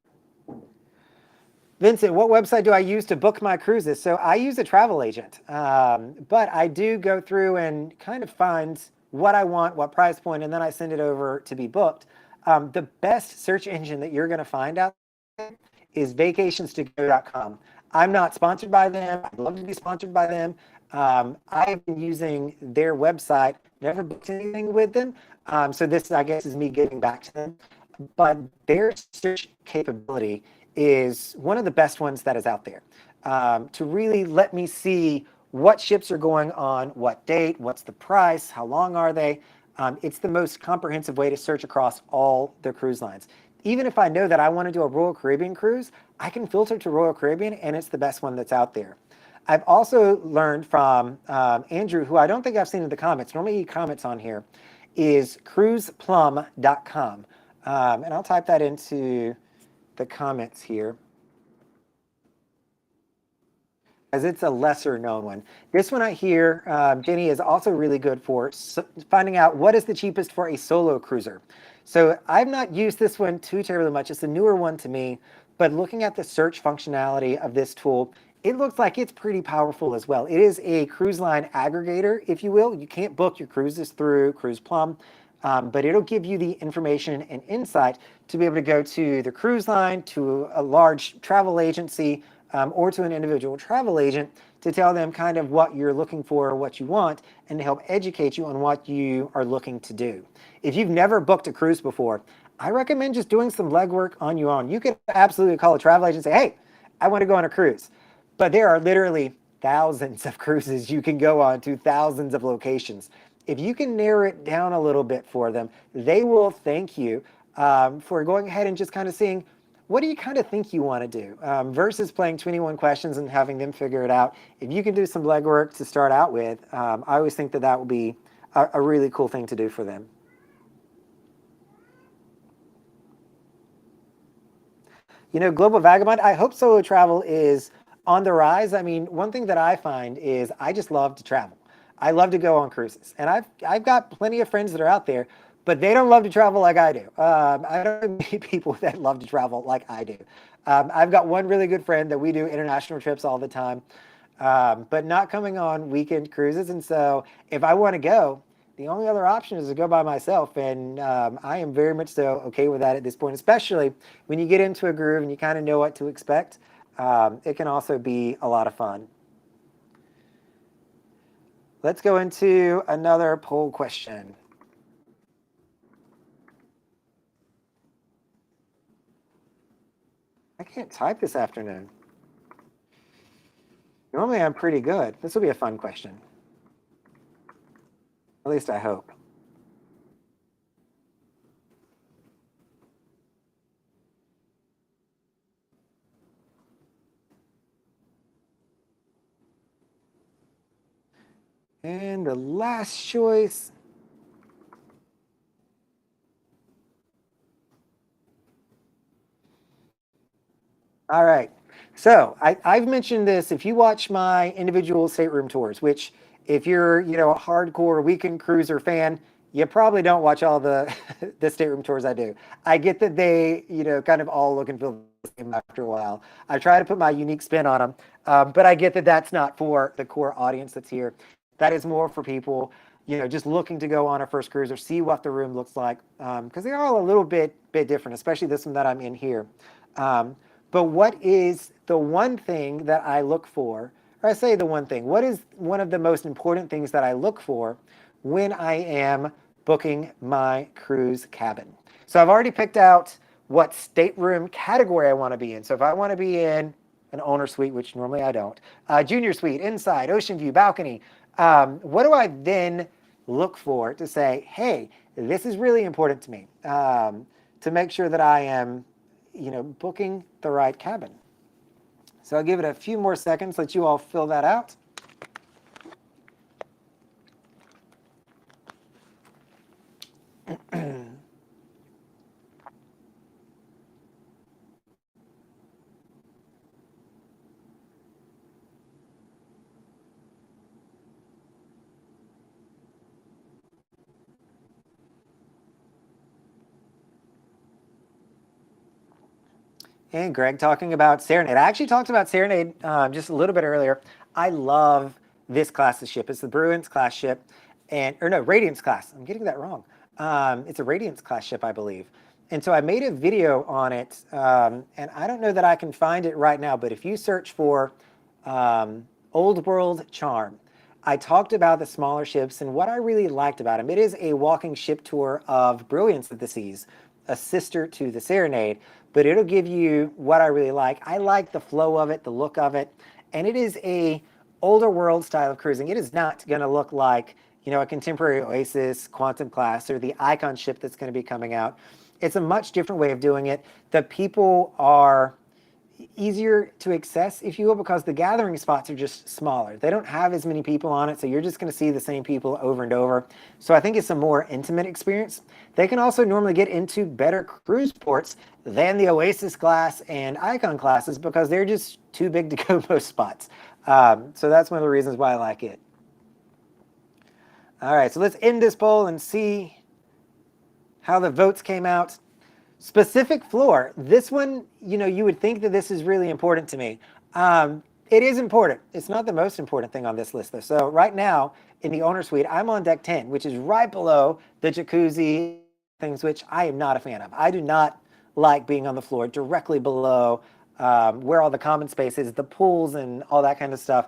Vincent, what website do I use to book my cruises? So I use a travel agent, but I do go through and kind of find what I want, what price point, and then I send it over to be booked. The best search engine that you're going to find out there is vacationstogo.com. I'm not sponsored by them. I'd love to be sponsored by them. I've been using their website, never booked anything with them. So this, I guess, is me giving back to them. But their search capability is one of the best ones that is out there to really let me see what ships are going on, what date, what's the price, how long are they. It's the most comprehensive way to search across all the cruise lines. Even if I know that I want to do a Royal Caribbean cruise, I can filter to Royal Caribbean and it's the best one that's out there. I've also learned from Andrew, who I don't think I've seen in the comments, normally he comments on here, is cruiseplum.com. And I'll type that into the comments here. as it's a lesser known one. This one I hear, Jenny, is also really good for finding out what is the cheapest for a solo cruiser. So I've not used this one too terribly much. It's a newer one to me, but looking at the search functionality of this tool, it looks like it's pretty powerful as well. It is a cruise line aggregator, if you will. You can't book your cruises through Cruise Plum, but it'll give you the information and insight to be able to go to the cruise line, to a large travel agency, or to an individual travel agent to tell them kind of what you're looking for, what you want, and to help educate you on what you are looking to do. If you've never booked a cruise before, I recommend just doing some legwork on your own. You could absolutely call a travel agent and say, hey, I want to go on a cruise. But there are literally thousands of cruises you can go on to thousands of locations. If you can narrow it down a little bit for them, they will thank you for going ahead and just kind of seeing, what do you kind of think you want to do versus playing 21 questions and having them figure it out. If you can do some legwork to start out with, I always think that that will be a really cool thing to do for them. You know, Global Vagabond, I hope solo travel is on the rise. I mean, one thing that I find is I just love to travel. I love to go on cruises. And I've got plenty of friends that are out there, but they don't love to travel like I do. I don't meet people that love to travel like I do. I've got one really good friend that we do international trips all the time, but not coming on weekend cruises. And so if I want to go, the only other option is to go by myself, and I am very much so okay with that at this point, especially when you get into a groove and you kind of know what to expect. It can also be a lot of fun. Let's go into another poll question. I can't type this afternoon. Normally I'm pretty good. This will be a fun question. At least I hope. And the last choice. All right. So I've mentioned this. If you watch my individual stateroom tours, which if you're, a hardcore weekend cruiser fan, you probably don't watch all the the stateroom tours I do. I get that they, kind of all look and feel the same after a while. I try to put my unique spin on them, but I get that that's not for the core audience that's here. That is more for people, just looking to go on a first cruise or see what the room looks like, because they are all a little bit different, especially this one that I'm in here. But what is the one thing that I look for, or I say the one thing, what is one of the most important things that I look for when I am booking my cruise cabin? So I've already picked out what stateroom category I want to be in. So if I want to be in an owner suite, which normally I don't, junior suite, inside, ocean view, balcony, what do I then look for to say, hey, this is really important to me, to make sure that I am booking the right cabin. So I'll give it a few more seconds, let you all fill that out. And Greg talking about Serenade. I actually talked about Serenade just a little bit earlier. I love this class of ship. It's the Bruins class ship, Radiance class. I'm getting that wrong. It's a Radiance class ship, I believe. And so I made a video on it, and I don't know that I can find it right now, but if you search for Old World Charm, I talked about the smaller ships and what I really liked about them. It is a walking ship tour of Brilliance of the Seas, a sister to the Serenade, but it'll give you what I really like. I like the flow of it, the look of it, and it is a older world style of cruising. It is not going to look like, a contemporary Oasis, Quantum class, or the Icon ship that's going to be coming out. It's a much different way of doing it. The people are easier to access, if you will, because the gathering spots are just smaller. They don't have as many people on it, so you're just going to see the same people over and over. So I think it's a more intimate experience. They can also normally get into better cruise ports than the Oasis class and Icon classes because they're just too big to go most spots. So that's one of the reasons why I like it. All right, so let's end this poll and see how the votes came out. Specific floor. This one, you would think that this is really important to me. It is important. It's not the most important thing on this list, though. So right now, in the owner suite, I'm on deck 10, which is right below the jacuzzi, things which I am not a fan of. I do not like being on the floor directly below where all the common space is, the pools and all that kind of stuff.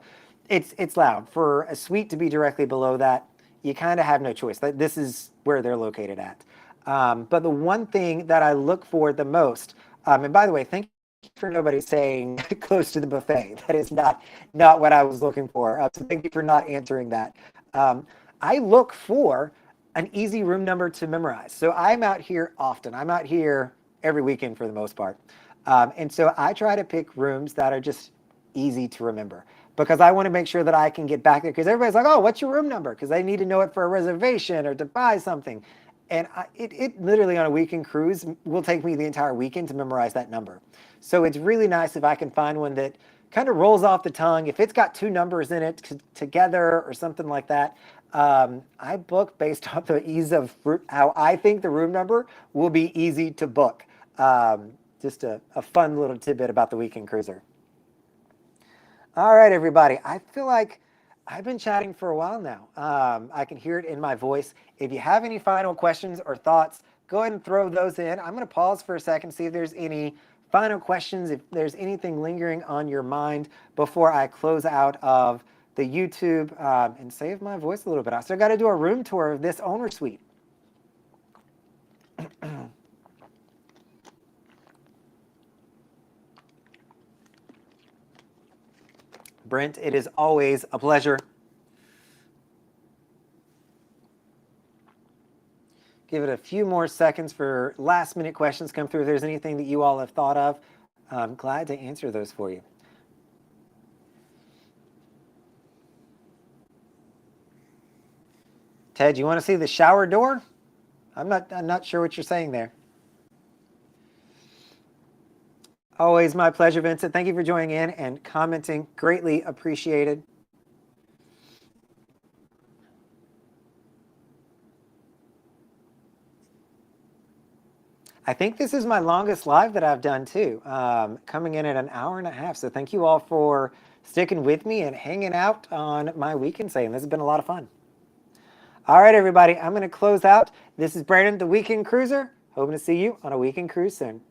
It's loud. For a suite to be directly below that, you kind of have no choice. This is where they're located at. But the one thing that I look for the most, and by the way, thank you for nobody saying close to the buffet. That is not what I was looking for. So thank you for not answering that. I look for an easy room number to memorize. So I'm out here often. I'm out here every weekend for the most part. And so I try to pick rooms that are just easy to remember because I want to make sure that I can get back there because everybody's like, oh, what's your room number? Because they need to know it for a reservation or to buy something. And it literally on a weekend cruise will take me the entire weekend to memorize that number. So it's really nice if I can find one that kind of rolls off the tongue. If it's got two numbers in it together or something like that, I book based on the ease of how I think the room number will be easy to book. Just a fun little tidbit about the weekend cruiser. All right, everybody. I feel like I've been chatting for a while now. I can hear it in my voice. If you have any final questions or thoughts, go ahead and throw those in. I'm going to pause for a second, see if there's any final questions, if there's anything lingering on your mind before I close out of the YouTube and save my voice a little bit. I still got to do a room tour of this owner suite. Brent, it is always a pleasure. Give it a few more seconds for last minute questions come through. If there's anything that you all have thought of, I'm glad to answer those for you. Ted, you want to see the shower door? I'm not sure what you're saying there. Always my pleasure, Vincent. Thank you for joining in and commenting. Greatly appreciated. I think this is my longest live that I've done too, coming in at an hour and a half. So thank you all for sticking with me and hanging out on my weekend saying this has been a lot of fun. All right, everybody, I'm going to close out. This is Brandon, the Weekend Cruiser. Hoping to see you on a weekend cruise soon.